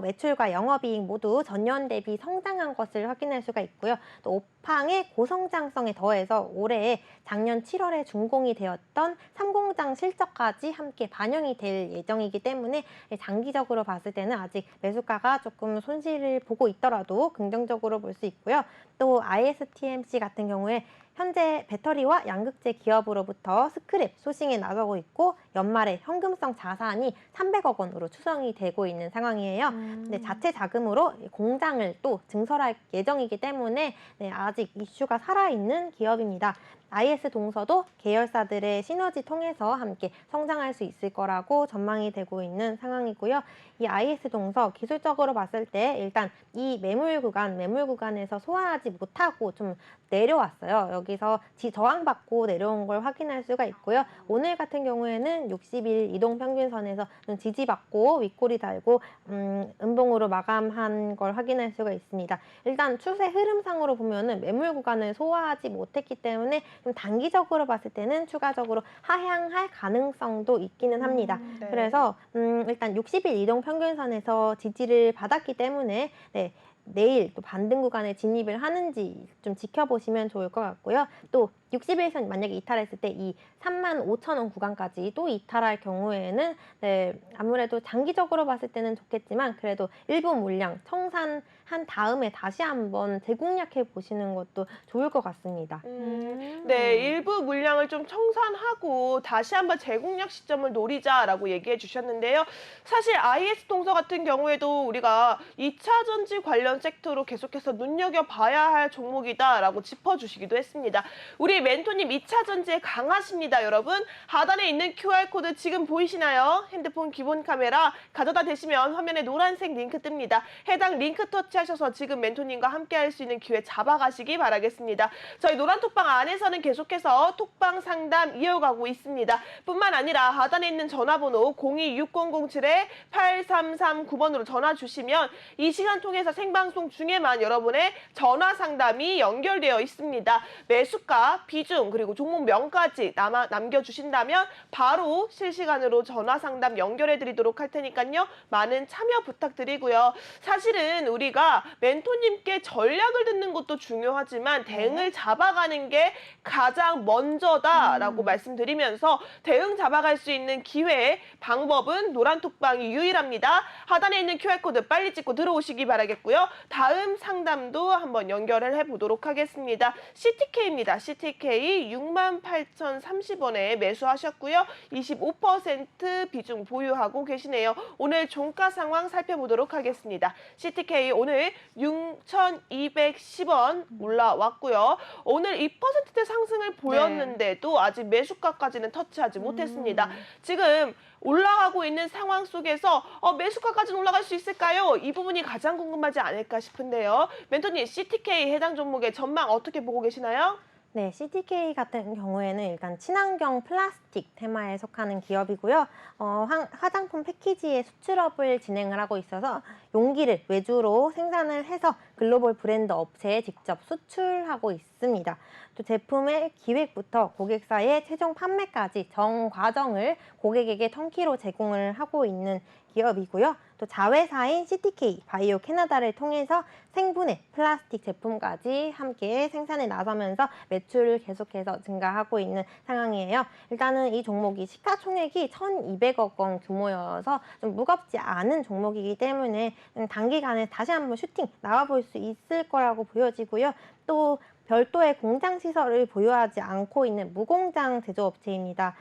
매출과 영업이익 모두 전년 대비 성장 성장한 것을 확인할 수가 있고요. 또 오팡의 고성장성에 더해서 올해 작년 7월에 준공이 되었던 3공장 실적까지 함께 반영이 될 예정이기 때문에 장기적으로 봤을 때는 아직 매수가가 조금 손실을 보고 있더라도 긍정적으로 볼 수 있고요. 또 ISTMC 같은 경우에 현재 배터리와 양극재 기업으로부터 스크랩 소싱에 나서고 있고 연말에 현금성 자산이 300억 원으로 추정이 되고 있는 상황이에요. 근데 자체 자금으로 공장을 또 증설할 예정이기 때문에 아직 이슈가 살아있는 기업입니다. IS 동서도 계열사들의 시너지 통해서 함께 성장할 수 있을 거라고 전망이 되고 있는 상황이고요. 이 IS 동서 기술적으로 봤을 때 일단 이 매물 구간에서 소화하지 못하고 좀 내려왔어요. 여기서 저항받고 내려온 걸 확인할 수가 있고요. 오늘 같은 경우에는 60일 이동평균선에서 좀 지지받고 윗골이 달고 음봉으로 마감한 걸 확인할 수가 있습니다. 일단 추세 흐름상으로 보면은 매물 구간을 소화하지 못했기 때문에 좀 단기적으로 봤을 때는 추가적으로 하향할 가능성도 있기는 합니다. 네. 그래서 일단 60일 이동평균선에서 지지를 받았기 때문에 내일 또 반등 구간에 진입을 하는지 좀 지켜보시면 좋을 것 같고요. 또 60일선 만약에 이탈했을 때 이 35,000원 구간까지 또 이탈할 경우에는 아무래도 장기적으로 봤을 때는 좋겠지만 그래도 일부 물량 청산한 다음에 다시 한번 재공략해 보시는 것도 좋을 것 같습니다. 네, 일부 물량을 좀 청산하고 다시 한번 재공략 시점을 노리자라고 얘기해 주셨는데요. 사실 IS 동서 같은 경우에도 우리가 2차 전지 관련 섹터로 계속해서 눈여겨봐야 할 종목이다라고 짚어주시기도 했습니다. 우리 멘토님 2차 전지에 강하십니다, 여러분. 하단에 있는 QR코드 지금 보이시나요? 핸드폰 기본 카메라 가져다 대시면 화면에 노란색 링크 뜹니다. 해당 링크 터치하셔서 지금 멘토님과 함께 할 수 있는 기회 잡아가시기 바라겠습니다. 저희 노란톡방 안에서는 계속해서 톡방 상담 이어가고 있습니다. 뿐만 아니라 하단에 있는 전화번호 026007-8339번으로 전화 주시면 이 시간 통해서 생방송 중에만 여러분의 전화 상담이 연결되어 있습니다. 매수가, 비중, 그리고 종목명까지 남겨주신다면 바로 실시간으로 전화 상담 연결해 드리도록 할 테니까요. 많은 참여 부탁드리고요. 사실은 우리가 멘토님께 전략을 듣는 것도 중요하지만 대응을 잡아가는 게 가장 먼저다라고 말씀드리면서 대응 잡아갈 수 있는 기회, 방법은 노란톡방이 유일합니다. 하단에 있는 QR코드 빨리 찍고 들어오시기 바라겠고요. 다음 상담도 한번 연결을 해보도록 하겠습니다. CTK입니다. CTK 68,030원에 매수하셨고요. 25% 비중 보유하고 계시네요. 오늘 종가 상황 살펴보도록 하겠습니다. CTK 오늘 6,210원 올라왔고요. 오늘 2%대 상승을 보였는데도 아직 매수가까지는 터치하지 못했습니다. 지금 올라가고 있는 상황 속에서 매수가까지는 올라갈 수 있을까요? 이 부분이 가장 궁금하지 않을까 싶은데요. 멘토님, CTK 해당 종목의 전망 어떻게 보고 계시나요? 네, CTK 같은 경우에는 일단 친환경 플라스틱 테마에 속하는 기업이고요. 화장품 패키지의 수출업을 진행을 하고 있어서 용기를 외주로 생산을 해서 글로벌 브랜드 업체에 직접 수출하고 있습니다. 또 제품의 기획부터 고객사의 최종 판매까지 전 과정을 고객에게 턴키로 제공을 하고 있는 기업이고요. 또 자회사인 CTK 바이오 캐나다를 통해서 생분해 플라스틱 제품까지 함께 생산에 나서면서 매출을 계속해서 증가하고 있는 상황이에요. 일단은 이 종목이 시가총액이 1,200억 원 규모여서 좀 무겁지 않은 종목이기 때문에 단기간에 다시 한번 슈팅 나와볼 수 있을 거라고 보여지고요. 또 별도의 공장 시설을 보유하지 않고 있는 무공장 제조업체입니다.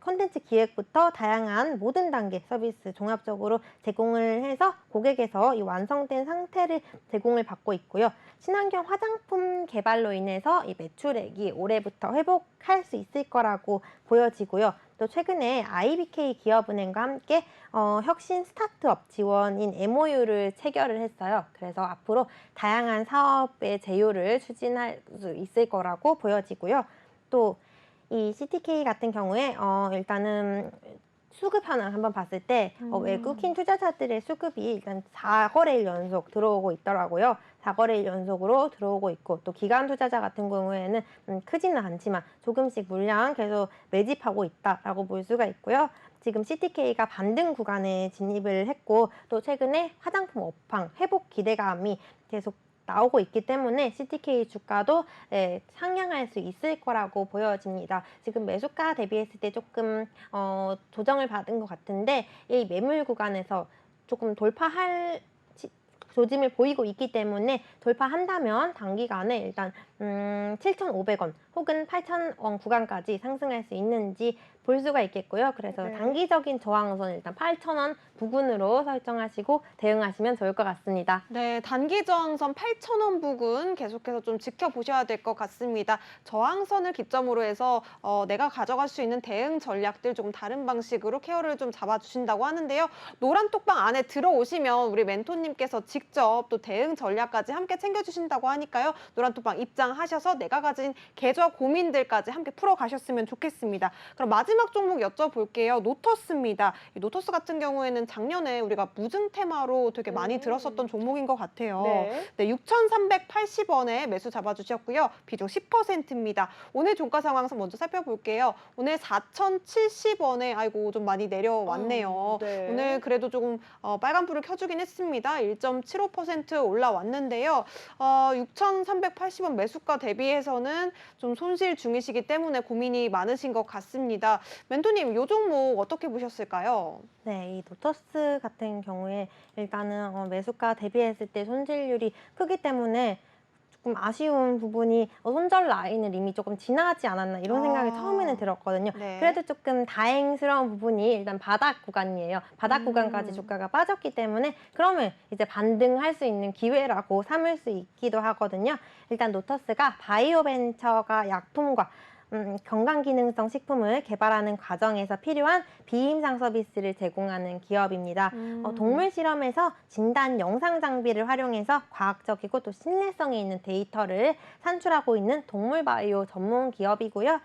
콘텐츠 기획부터 다양한 모든 단계 서비스 종합적으로 제공을 해서 고객에서 이 완성된 상태를 제공을 받고 있고요. 친환경 화장품 개발로 인해서 이 매출액이 올해부터 회복할 수 있을 거라고 보여지고요. 또 최근에 IBK 기업은행과 함께 혁신 스타트업 지원인 MOU를 체결을 했어요. 그래서 앞으로 다양한 사업의 제휴를 추진할 수 있을 거라고 보여지고요. 또 이 CTK 같은 경우에 일단은 수급 현황 한번 봤을 때 외국인 투자자들의 수급이 일단 4거래일 연속 들어오고 있더라고요. 4거래일 연속으로 들어오고 있고 또 기관 투자자 같은 경우에는 크지는 않지만 조금씩 물량 계속 매집하고 있다라고 볼 수가 있고요. 지금 CTK가 반등 구간에 진입을 했고 또 최근에 화장품 업황 회복 기대감이 계속 나오고 있기 때문에 CTK 주가도 상향할 수 있을 거라고 보여집니다. 지금 매수가 대비했을 때 조금 조정을 받은 것 같은데 이 매물 구간에서 조금 돌파할 조짐을 보이고 있기 때문에 돌파한다면 단기간에 일단 7,500원 혹은 8,000원 구간까지 상승할 수 있는지 볼 수가 있겠고요. 그래서 네. 단기적인 저항선 일단 8,000원 부근으로 설정하시고 대응하시면 좋을 것 같습니다. 네, 단기 저항선 8,000원 부근 계속해서 좀 지켜보셔야 될 것 같습니다. 저항선을 기점으로 해서 내가 가져갈 수 있는 대응 전략들 조금 다른 방식으로 케어를 좀 잡아주신다고 하는데요. 노란 톡방 안에 들어오시면 우리 멘토님께서 직접 또 대응 전략까지 함께 챙겨주신다고 하니까요. 노란 톡방 입장하셔서 내가 가진 계좌 고민들까지 함께 풀어가셨으면 좋겠습니다. 그럼 마지막 종목 여쭤볼게요. 노터스입니다. 이 노터스 같은 경우에는 작년에 우리가 무증 테마로 되게 많이 들었었던 종목인 것 같아요. 네. 네, 6,380원에 매수 잡아주셨고요. 비중 10%입니다. 오늘 종가 상황선 먼저 살펴볼게요. 오늘 4,070원에 아이고 좀 많이 내려왔네요. 네. 오늘 그래도 조금 빨간불을 켜주긴 했습니다. 1.75% 올라왔는데요. 6,380원 매수가 대비해서는 좀 손실 중이시기 때문에 고민이 많으신 것 같습니다. 멘토님, 이 종목 어떻게 보셨을까요? 네, 이 노터스 같은 경우에 일단은 매수가 대비했을 때 손실률이 크기 때문에 조금 아쉬운 부분이 손절 라인을 이미 조금 지나지 않았나 이런 생각이 처음에는 들었거든요. 네. 그래도 조금 다행스러운 부분이 일단 바닥 구간이에요. 바닥 구간까지 주가가 빠졌기 때문에 그러면 이제 반등할 수 있는 기회라고 삼을 수 있기도 하거든요. 일단 노터스가 바이오벤처가 약품과 건강기능성 식품을 개발하는 과정에서 필요한 비임상 서비스를 제공하는 기업입니다. 동물 실험에서 진단 영상 장비를 활용해서 과학적이고 또 신뢰성이 있는 데이터를 산출하고 있는 동물 바이오 전문 기업이고요.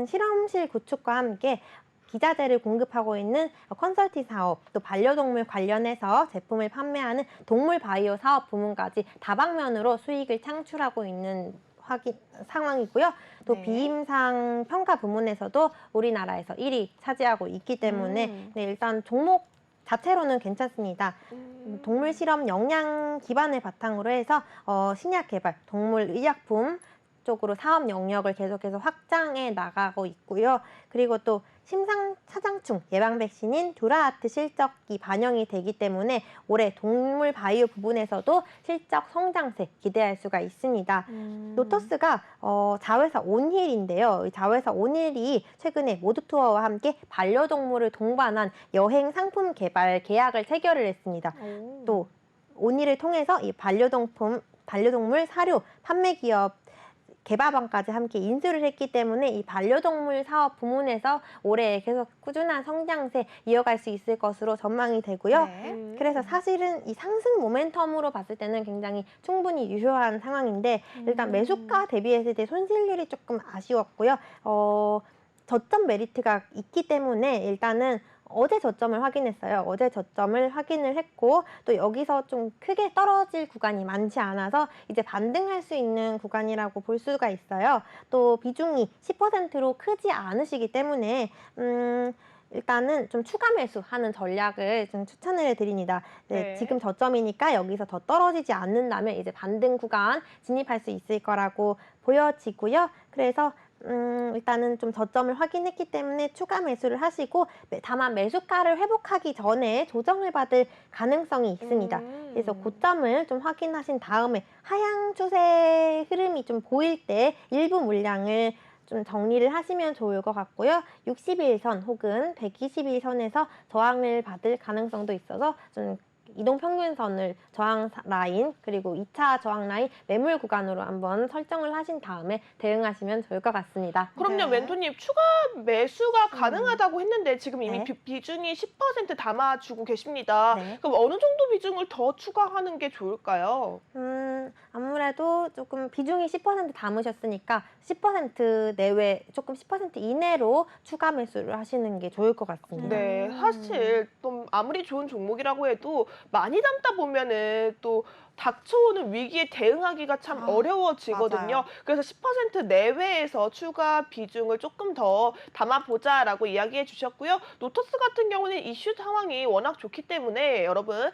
실험실 구축과 함께 기자재를 공급하고 있는 컨설팅 사업, 또 반려동물 관련해서 제품을 판매하는 동물 바이오 사업 부문까지 다방면으로 수익을 창출하고 있는 상황이고요. 또 네. 비임상 평가 부문에서도 우리나라에서 1위 차지하고 있기 때문에 네, 일단 종목 자체로는 괜찮습니다. 동물 실험 역량 기반을 바탕으로 해서 신약 개발, 동물 의약품 쪽으로 사업 영역을 계속해서 확장해 나가고 있고요. 그리고 또 심상차장충 예방 백신인 듀라하트 실적이 반영이 되기 때문에 올해 동물 바이오 부분에서도 실적 성장세 기대할 수가 있습니다. 노터스가 자회사 온힐인데요. 이 자회사 온힐이 최근에 모드투어와 함께 반려동물을 동반한 여행 상품 개발 계약을 체결을 했습니다. 또 온힐을 통해서 이 반려동물 사료 판매 기업 개발방까지 함께 인수를 했기 때문에 이 반려동물 사업 부문에서 올해 계속 꾸준한 성장세 이어갈 수 있을 것으로 전망이 되고요. 네. 그래서 사실은 이 상승 모멘텀으로 봤을 때는 굉장히 충분히 유효한 상황인데 일단 매수가 대비했을 때 손실률이 조금 아쉬웠고요. 저점 메리트가 있기 때문에 일단은 어제 저점을 확인했어요. 어제 저점을 확인을 했고 또 여기서 좀 크게 떨어질 구간이 많지 않아서 이제 반등할 수 있는 구간이라고 볼 수가 있어요. 또 비중이 10%로 크지 않으시기 때문에 일단은 좀 추가 매수하는 전략을 좀 추천을 드립니다. 네, 네. 지금 저점이니까 여기서 더 떨어지지 않는다면 이제 반등 구간 진입할 수 있을 거라고 보여지고요. 그래서 일단은 좀 저점을 확인했기 때문에 추가 매수를 하시고 다만 매수가를 회복하기 전에 조정을 받을 가능성이 있습니다. 그래서 고점을 좀 확인하신 다음에 하향 추세 흐름이 좀 보일 때 일부 물량을 좀 정리를 하시면 좋을 것 같고요. 60일선 혹은 120일선에서 저항을 받을 가능성도 있어서 좀 이동평균선을 저항 라인 그리고 2차 저항 라인 매물 구간으로 한번 설정을 하신 다음에 대응하시면 좋을 것 같습니다. 그럼요, 네. 멘토님 추가 매수가 가능하다고 했는데 지금 이미 네. 비중이 10% 담아주고 계십니다. 네. 그럼 어느 정도 비중을 더 추가하는 게 좋을까요? 아무래도 아무래도 조금 비중이 10% 담으셨으니까 10% 내외, 조금 10% 이내로 추가 매수를 하시는 게 좋을 것 같습니다. 네, 사실 좀 아무리 좋은 종목이라고 해도 많이 담다 보면은 또 닥쳐오는 위기에 대응하기가 참 어려워지거든요. 맞아요. 그래서 10% 내외에서 추가 비중을 조금 더 담아보자라고 이야기해 주셨고요. 노토스 같은 경우는 이슈 상황이 워낙 좋기 때문에 여러분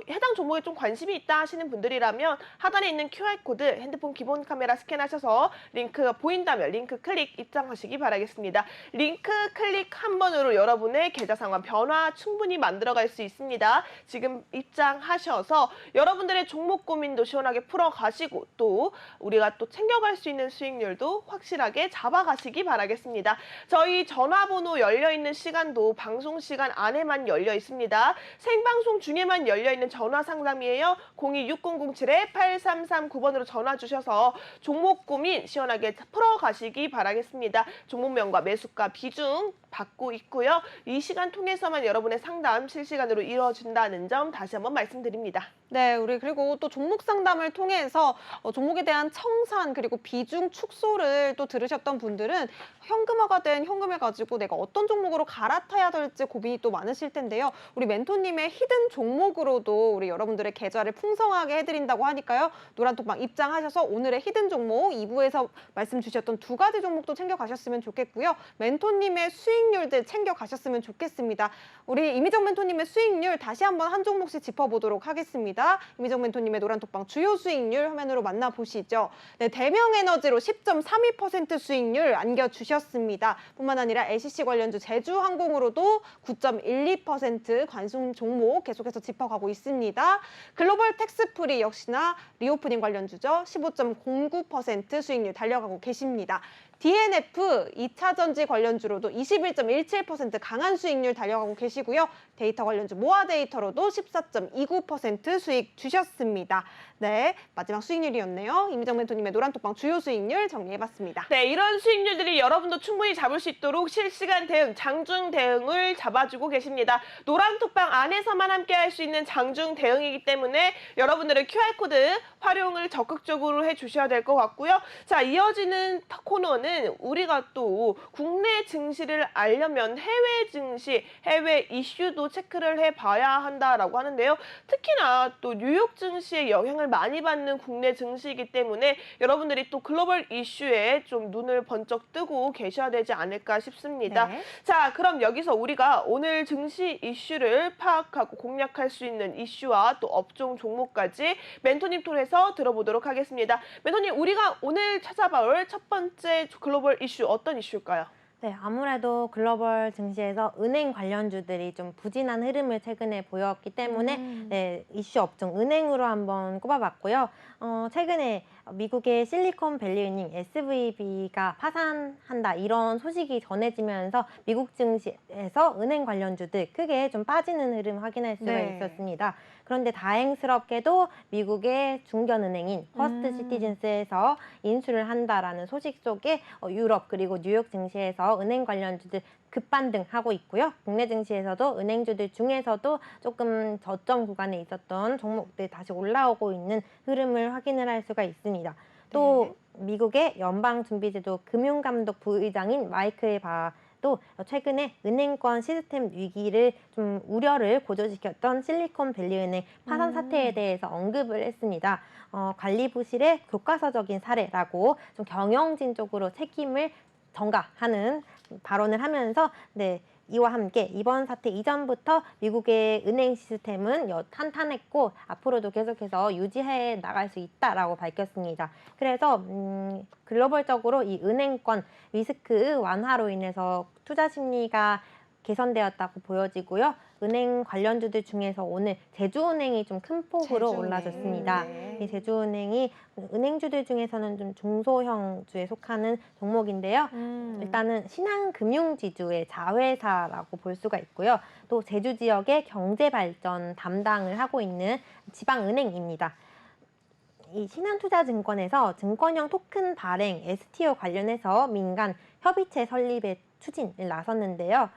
해당 종목에 좀 관심이 있다 하시는 분들이라면 하단에 있는 QR코드 핸드폰 기본 카메라 스캔하셔서 링크가 보인다면 링크 클릭 입장하시기 바라겠습니다. 링크 클릭 한 번으로 여러분의 계좌 상황 변화 충분히 만들어갈 수 있습니다. 지금 입장하셔서 여러분들의 종목 고민도 시원하게 풀어가시고 또 우리가 또 챙겨갈 수 있는 수익률도 확실하게 잡아가시기 바라겠습니다. 저희 전화번호 열려있는 시간도 방송 시간 안에만 열려 있습니다. 생방송 중에만 열려있는 전화 상담이에요. 026007-8339번으로 전화 주셔서 종목 고민 시원하게 풀어가시기 바라겠습니다. 종목명과 매수가 비중 받고 있고요. 이 시간 통해서만 여러분의 상담 실시간으로 이루어진다는 점 다시 한번 말씀드립니다. 네, 우리 그리고 또 종목 상담을 통해서 종목에 대한 청산 그리고 비중 축소를 또 들으셨던 분들은 현금화가 된 현금을 가지고 내가 어떤 종목으로 갈아타야 될지 고민이 또 많으실 텐데요. 우리 멘토님의 히든 종목으로도 우리 여러분들의 계좌를 풍성하게 해드린다고 하니까요. 노란톡방 입장하셔서 오늘의 히든 종목 2부에서 말씀 주셨던 두 가지 종목도 챙겨가셨으면 좋겠고요. 멘토님의 수익률들 챙겨가셨으면 좋겠습니다. 우리 이미정 멘토님의 수익률 다시 한번 한 종목씩 짚어보도록 하겠습니다. 이미정 멘토님의 노란톡방 주요 수익률 화면으로 만나보시죠. 네, 대명에너지로 10.32% 수익률 안겨주셨습니다. 뿐만 아니라 LCC 관련주 제주항공으로도 9.12% 관심 종목 계속해서 짚어가고 있습니다. 글로벌 텍스프리 역시나 리오프닝 관련주죠. 15.09% 수익률 달려가고 계십니다. DNF 2차전지 관련주로도 21.17% 강한 수익률 달려가고 계시고요. 데이터 관련주 모아 데이터로도 14.29% 수익 주셨습니다. 네, 마지막 수익률이었네요. 이미정 멘토님의 노란톡방 주요 수익률 정리해봤습니다. 네, 이런 수익률들이 여러분도 충분히 잡을 수 있도록 실시간 대응, 장중 대응을 잡아주고 계십니다. 노란톡방 안에서만 함께 할 수 있는 장중 대응이기 때문에 여러분들의 QR코드 활용을 적극적으로 해주셔야 될 것 같고요. 자, 이어지는 코너는 우리가 또 국내 증시를 알려면 해외 증시, 해외 이슈도 체크를 해봐야 한다라고 하는데요. 특히나 또 뉴욕 증시의 영향을 많이 받는 국내 증시이기 때문에 여러분들이 또 글로벌 이슈에 좀 눈을 번쩍 뜨고 계셔야 되지 않을까 싶습니다. 네. 자, 그럼 여기서 우리가 오늘 증시 이슈를 파악하고 공략할 수 있는 이슈와 또 업종 종목까지 멘토님 통해서 들어보도록 하겠습니다. 멘토님, 우리가 오늘 찾아볼 첫 번째 글로벌 이슈 어떤 이슈일까요? 네, 아무래도 글로벌 증시에서 은행 관련주들이 좀 부진한 흐름을 최근에 보였기 때문에 네, 이슈 업종 은행으로 한번 꼽아봤고요. 최근에 미국의 실리콘밸리 은행 SVB가 파산한다 이런 소식이 전해지면서 미국 증시에서 은행 관련주들 크게 좀 빠지는 흐름 확인할 수가 네. 있었습니다. 그런데 다행스럽게도 미국의 중견은행인 퍼스트 시티즌스에서 인수를 한다라는 소식 속에 유럽 그리고 뉴욕 증시에서 은행 관련주들 급반등하고 있고요. 국내 증시에서도 은행주들 중에서도 조금 저점 구간에 있었던 종목들 다시 올라오고 있는 흐름을 확인을 할 수가 있습니다. 또 미국의 연방준비제도 금융감독 부의장인 마이클 바도 최근에 은행권 시스템 위기를 좀 우려를 고조시켰던 실리콘밸리 은행 파산 사태에 대해서 언급을 했습니다. 관리 부실의 교과서적인 사례라고 좀 경영진 쪽으로 책임을 전가하는 발언을 하면서 네, 이와 함께 이번 사태 이전부터 미국의 은행 시스템은 탄탄했고 앞으로도 계속해서 유지해 나갈 수 있다라고 밝혔습니다. 그래서 글로벌적으로 이 은행권 리스크 완화로 인해서 투자 심리가 개선되었다고 보여지고요. 은행 관련주들 중에서 오늘 제주은행이 좀 큰 폭으로 제주은행. 올라졌습니다. 네. 이 제주은행이 은행주들 중에서는 좀 중소형주에 속하는 종목인데요. 일단은 신한금융지주의 자회사라고 볼 수가 있고요. 또 제주 지역의 경제발전 담당을 하고 있는 지방은행입니다. 이 신한투자증권에서 증권형 토큰 발행 STO 관련해서 민간 협의체 설립에 추진을 나섰는데요.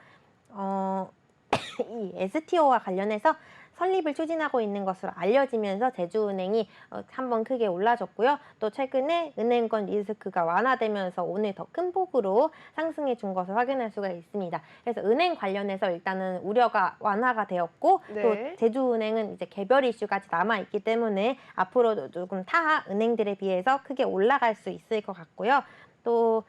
이 STO와 관련해서 설립을 추진하고 있는 것으로 알려지면서 제주은행이 한번 크게 올라졌고요. 또 최근에 은행권 리스크가 완화되면서 오늘 더 큰 폭으로 상승해 준 것을 확인할 수가 있습니다. 그래서 은행 관련해서 일단은 우려가 완화가 되었고 네. 또 제주은행은 이제 개별 이슈까지 남아 있기 때문에 앞으로도 조금 타 은행들에 비해서 크게 올라갈 수 있을 것 같고요. 또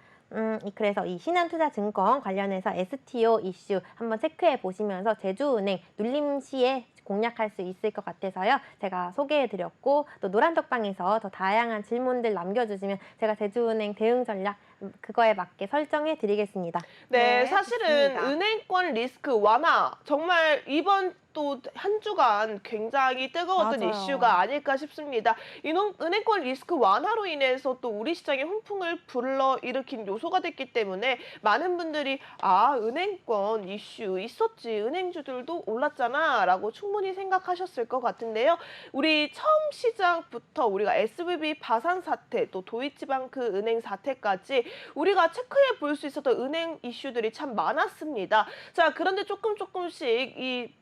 그래서 이 신한투자증권 관련해서 STO 이슈 한번 체크해 보시면서 제주은행 눌림 시에 공략할 수 있을 것 같아서요. 제가 소개해드렸고 또 노란톡방에서 더 다양한 질문들 남겨주시면 제가 제주은행 대응 전략 그거에 맞게 설정해 드리겠습니다. 네, 네, 사실은 좋습니다. 은행권 리스크 완화 정말 이번 또 한 주간 굉장히 뜨거웠던 맞아요. 이슈가 아닐까 싶습니다. 은행권 리스크 완화로 인해서 또 우리 시장에 훈풍을 불러일으킨 요소가 됐기 때문에 많은 분들이 은행권 이슈 있었지, 은행주들도 올랐잖아 라고 충분히 생각하셨을 것 같은데요. 우리 처음 시작부터 우리가 SVB 파산 사태, 또 도이치방크 은행 사태까지 우리가 체크해 볼 수 있었던 은행 이슈들이 참 많았습니다. 자, 그런데 조금씩 이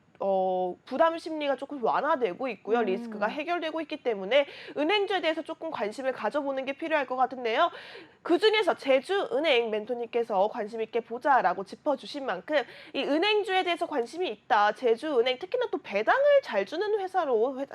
부담 심리가 조금 완화되고 있고요. 리스크가 해결되고 있기 때문에 은행주에 대해서 조금 관심을 가져보는 게 필요할 것 같은데요. 그중에서 제주은행 멘토님께서 관심 있게 보자라고 짚어주신 만큼 이 은행주에 대해서 관심이 있다. 제주은행 특히나 또 배당을 잘 주는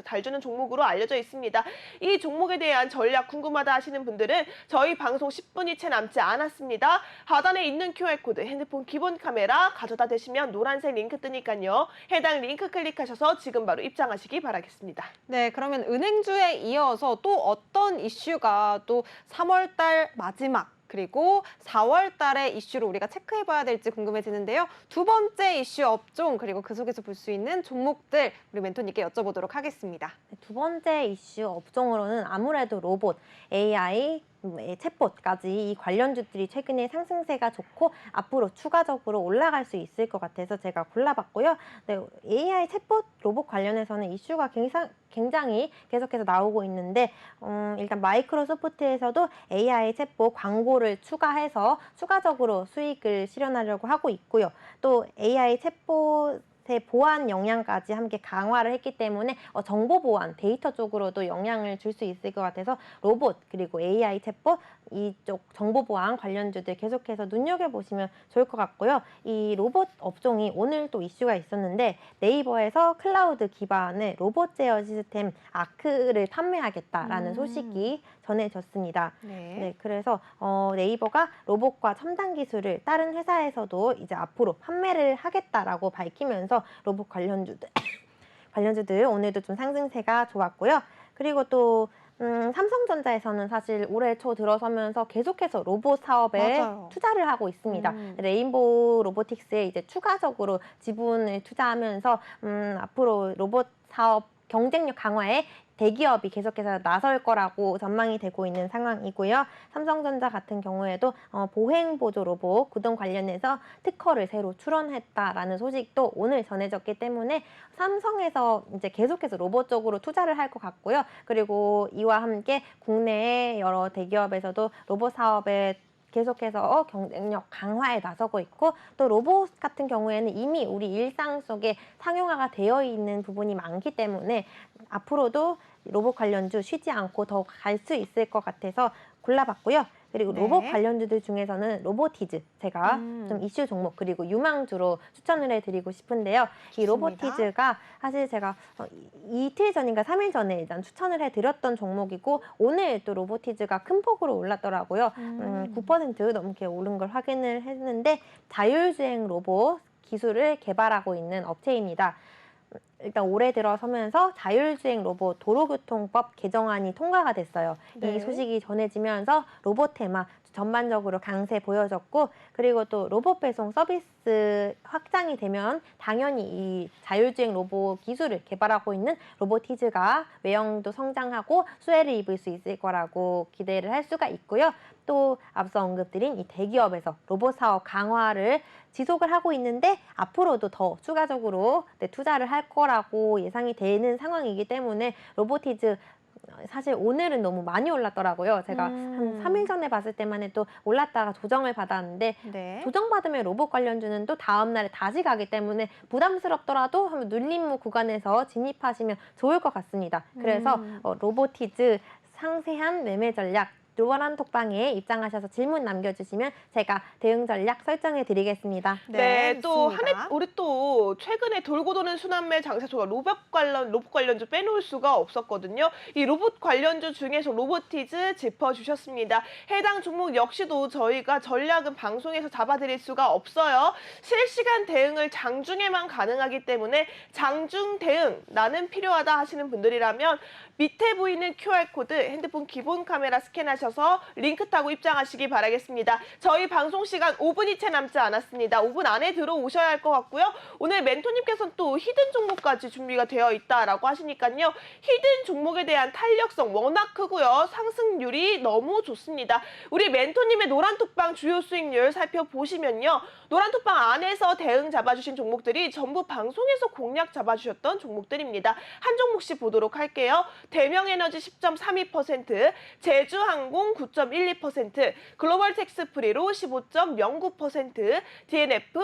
잘 주는 종목으로 알려져 있습니다. 이 종목에 대한 전략 궁금하다 하시는 분들은 저희 방송 10분이 채 남지 않았습니다. 하단에 있는 QR코드 핸드폰 기본 카메라 가져다 대시면 노란색 링크 뜨니까요. 해당 링크 클릭하셔서 지금 바로 입장하시기 바라겠습니다. 네, 그러면 은행주에 이어서 또 어떤 이슈가 또 3월 달 마지막 그리고 4월 달의 이슈를 우리가 체크해봐야 될지 궁금해지는데요. 두 번째 이슈 업종 그리고 그 속에서 볼 수 있는 종목들 우리 멘토님께 여쭤보도록 하겠습니다. 두 번째 이슈 업종으로는 아무래도 로봇, AI, 챗봇까지 이 관련주들이 최근에 상승세가 좋고 앞으로 추가적으로 올라갈 수 있을 것 같아서 제가 골라봤고요. 네, AI 챗봇 로봇 관련해서는 이슈가 굉장히 계속해서 나오고 있는데 일단 마이크로소프트에서도 AI 챗봇 광고를 추가해서 추가적으로 수익을 실현하려고 하고 있고요. 또 AI 챗봇 보안 역량까지 함께 강화를 했기 때문에 정보 보안, 데이터 쪽으로도 영향을 줄 수 있을 것 같아서 로봇 그리고 AI 챗봇 이쪽 정보 보안 관련주들 계속해서 눈여겨보시면 좋을 것 같고요. 이 로봇 업종이 오늘 또 이슈가 있었는데 네이버에서 클라우드 기반의 로봇 제어 시스템 아크를 판매하겠다라는 소식이 전해졌습니다. 네, 그래서 네이버가 로봇과 첨단 기술을 다른 회사에서도 이제 앞으로 판매를 하겠다라고 밝히면서 로봇 관련주들 오늘도 좀 상승세가 좋았고요. 그리고 또 삼성전자에서는 사실 올해 초 들어서면서 계속해서 로봇 사업에 맞아요. 투자를 하고 있습니다. 레인보우 로보틱스에 이제 추가적으로 지분을 투자하면서 앞으로 로봇 사업 경쟁력 강화에 대기업이 계속해서 나설 거라고 전망이 되고 있는 상황이고요. 삼성전자 같은 경우에도 보행보조 로봇 구동 관련해서 특허를 새로 출원했다라는 소식도 오늘 전해졌기 때문에 삼성에서 이제 계속해서 로봇 쪽으로 투자를 할 것 같고요. 그리고 이와 함께 국내의 여러 대기업에서도 로봇 사업에 계속해서 경쟁력 강화에 나서고 있고 또 로봇 같은 경우에는 이미 우리 일상 속에 상용화가 되어 있는 부분이 많기 때문에 앞으로도 로봇 관련주 쉬지 않고 더 갈 수 있을 것 같아서 골라봤고요. 그리고 네. 로봇 관련주들 중에서는 로보티즈 제가 좀 이슈 종목 그리고 유망주로 추천을 해드리고 싶은데요. 이 로보티즈가 사실 제가 이틀 전인가 3일 전에 일단 추천을 해드렸던 종목이고 오늘 또 로보티즈가 큰 폭으로 올랐더라고요. 9% 넘게 오른 걸 확인을 했는데 자율주행 로봇 기술을 개발하고 있는 업체입니다. 일단 올해 들어서면서 자율주행 로봇 도로교통법 개정안이 통과가 됐어요. 네. 이 소식이 전해지면서 로봇 테마 전반적으로 강세 보여졌고 그리고 또 로봇 배송 서비스 확장이 되면 당연히 이 자율주행 로봇 기술을 개발하고 있는 로보티즈가 외형도 성장하고 수혜를 입을 수 있을 거라고 기대를 할 수가 있고요. 또 앞서 언급드린 이 대기업에서 로봇 사업 강화를 지속을 하고 있는데 앞으로도 더 추가적으로 투자를 할 거라고 예상이 되는 상황이기 때문에 로보티즈 사실 오늘은 너무 많이 올랐더라고요. 제가 한 3일 전에 봤을 때만 해도 올랐다가 조정을 받았는데 네. 조정받으면 로봇 관련주는 또 다음 날에 다시 가기 때문에 부담스럽더라도 한번 눌림 구간에서 진입하시면 좋을 것 같습니다. 그래서 로보티즈 상세한 매매 전략 노란 톡방에 입장하셔서 질문 남겨주시면 제가 대응 전략 설정해 드리겠습니다. 네, 또 좋습니다. 우리 또 최근에 돌고 도는 순환매 장세초가 로봇 관련주 빼놓을 수가 없었거든요. 이 로봇 관련주 중에서 로보티즈 짚어주셨습니다. 해당 종목 역시도 저희가 전략은 방송에서 잡아드릴 수가 없어요. 실시간 대응을 장중에만 가능하기 때문에 장중 대응 나는 필요하다 하시는 분들이라면 밑에 보이는 QR코드 핸드폰 기본 카메라 스캔하셔서 링크 타고 입장하시기 바라겠습니다. 저희 방송 시간 5분이 채 남지 않았습니다. 5분 안에 들어오셔야 할 것 같고요. 오늘 멘토님께서는 또 히든 종목까지 준비가 되어 있다라고 하시니까요. 히든 종목에 대한 탄력성 워낙 크고요. 상승률이 너무 좋습니다. 우리 멘토님의 노란톡방 주요 수익률 살펴보시면요. 노란톡방 안에서 대응 잡아주신 종목들이 전부 방송에서 공략 잡아주셨던 종목들입니다. 한 종목씩 보도록 할게요. 대명에너지 10.32%, 제주항공 9.12%, 글로벌 텍스프리로 15.09%, DNF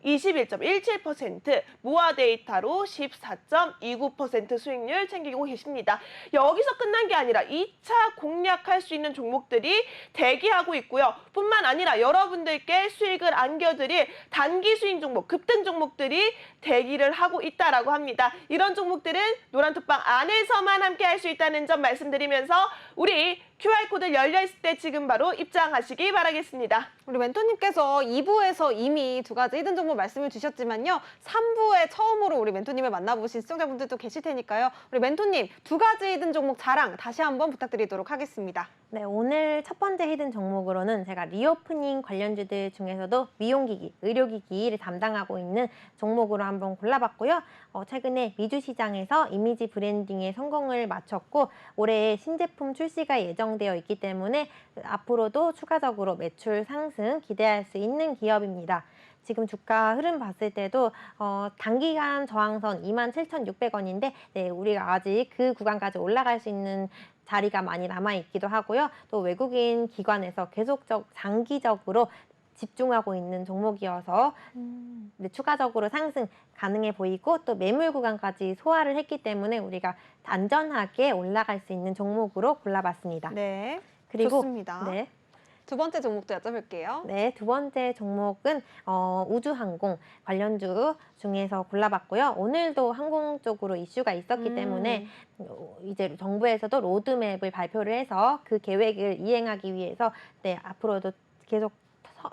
21.17%, 무화데이터로 14.29% 수익률 챙기고 계십니다. 여기서 끝난 게 아니라 2차 공략할 수 있는 종목들이 대기하고 있고요. 뿐만 아니라 여러분들께 수익을 안겨드릴 단기 수익 종목, 급등 종목들이 대기를 하고 있다라고 합니다. 이런 종목들은 노란톡방 안에서만 함께 할 수 있다는 점 말씀드리면서 우리 QR코드 열려있을 때 지금 바로 입장하시기 바라겠습니다. 우리 멘토님께서 2부에서 이미 두 가지 히든 정보 말씀을 주셨지만요. 3부에 처음으로 우리 멘토님을 만나보신 시청자분들도 계실 테니까요. 우리 멘토님 두 가지 히든 종목 자랑 다시 한번 부탁드리도록 하겠습니다. 네, 오늘 첫 번째 히든 종목으로는 제가 리오프닝 관련주들 중에서도 미용기기, 의료기기를 담당하고 있는 종목으로 한번 골라봤고요. 최근에 미주 시장에서 이미지 브랜딩에 성공을 마쳤고 올해 신제품 출시가 예정되어 있기 때문에 앞으로도 추가적으로 매출 상승 기대할 수 있는 기업입니다. 지금 주가 흐름 봤을 때도 단기간 저항선 27,600원인데 네, 우리가 아직 그 구간까지 올라갈 수 있는 자리가 많이 남아있기도 하고요. 또 외국인 기관에서 장기적으로 집중하고 있는 종목이어서 네, 추가적으로 상승 가능해 보이고 또 매물 구간까지 소화를 했기 때문에 우리가 안전하게 올라갈 수 있는 종목으로 골라봤습니다. 네, 그리고 좋습니다. 네. 두 번째 종목도 여쭤볼게요. 네, 두 번째 종목은 우주항공 관련주 중에서 골라봤고요. 오늘도 항공 쪽으로 이슈가 있었기 때문에 이제 정부에서도 로드맵을 발표를 해서 그 계획을 이행하기 위해서 네, 앞으로도 계속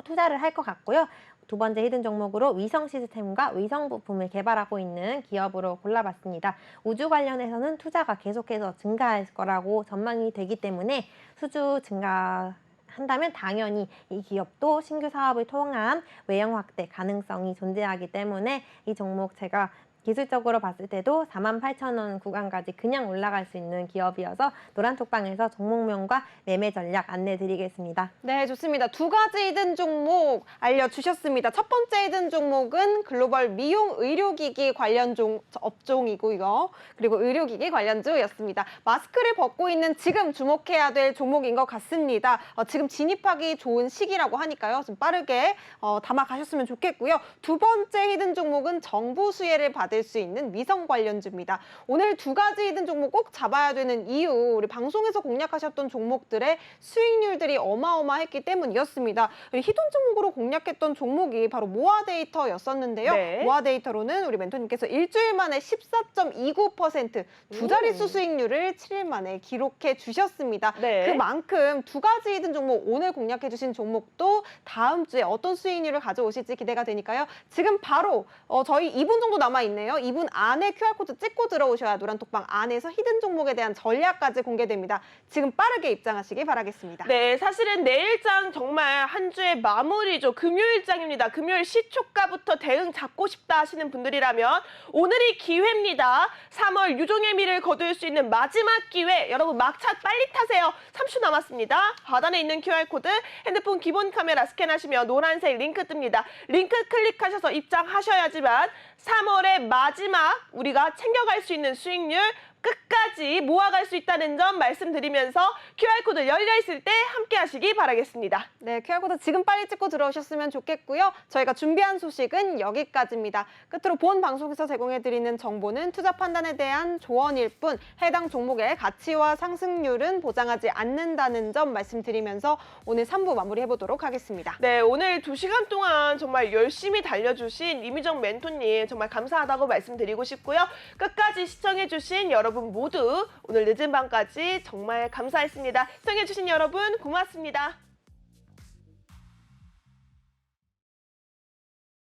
투자를 할 것 같고요. 두 번째 히든 종목으로 위성 시스템과 위성 부품을 개발하고 있는 기업으로 골라봤습니다. 우주 관련해서는 투자가 계속해서 증가할 거라고 전망이 되기 때문에 수주 증가한다면 당연히 이 기업도 신규 사업을 통한 외형 확대 가능성이 존재하기 때문에 이 종목 제가 기술적으로 봤을 때도 48,000원 구간까지 그냥 올라갈 수 있는 기업이어서 노란톡방에서 종목명과 매매 전략 안내드리겠습니다. 네, 좋습니다. 두 가지 히든 종목 알려주셨습니다. 첫 번째 히든 종목은 글로벌 미용 의료기기 관련 업종이고요. 그리고 의료기기 관련주였습니다. 마스크를 벗고 있는 지금 주목해야 될 종목인 것 같습니다. 지금 진입하기 좋은 시기라고 하니까요. 좀 빠르게 담아가셨으면 좋겠고요. 두 번째 히든 종목은 정부 수혜를 받을 수 있는 위성 관련주입니다. 오늘 두 가지 히든 종목 꼭 잡아야 되는 이유, 우리 방송에서 공략하셨던 종목들의 수익률들이 어마어마했기 때문이었습니다. 히든 종목으로 공략했던 종목이 바로 모아데이터였었는데요. 네. 모아데이터로는 우리 멘토님께서 일주일 만에 14.29% 두 자릿수 수익률을 7일 만에 기록해 주셨습니다. 네. 그만큼 두 가지 히든 종목, 오늘 공략해 주신 종목도 다음 주에 어떤 수익률을 가져오실지 기대가 되니까요. 지금 바로 저희 2분 정도 남아있네요. 2분 안에 QR코드 찍고 들어오셔야 노란톡방 안에서 히든 종목에 대한 전략까지 공개됩니다. 지금 빠르게 입장하시기 바라겠습니다. 네, 사실은 내일장 정말 한 주의 마무리죠. 금요일장입니다. 금요일 시초가부터 대응 잡고 싶다 하시는 분들이라면 오늘이 기회입니다. 3월 유종의 미를 거둘 수 있는 마지막 기회. 여러분 막차 빨리 타세요. 30초 남았습니다. 하단에 있는 QR코드 핸드폰 기본 카메라 스캔하시면 노란색 링크 뜹니다. 링크 클릭하셔서 입장하셔야지만 3월의 마지막 우리가 챙겨갈 수 있는 수익률 끝까지 모아갈 수 있다는 점 말씀드리면서 QR코드 열려있을 때 함께 하시기 바라겠습니다. 네, QR코드 지금 빨리 찍고 들어오셨으면 좋겠고요. 저희가 준비한 소식은 여기까지입니다. 끝으로 본 방송에서 제공해드리는 정보는 투자 판단에 대한 조언일 뿐 해당 종목의 가치와 상승률은 보장하지 않는다는 점 말씀드리면서 오늘 3부 마무리해보도록 하겠습니다. 네, 오늘 2시간 동안 정말 열심히 달려주신 이미정 멘토님 정말 감사하다고 말씀드리고 싶고요. 끝까지 시청해주신 여러분 모두 오늘 늦은 밤까지 정말 감사했습니다. 시청해주신 여러분 고맙습니다.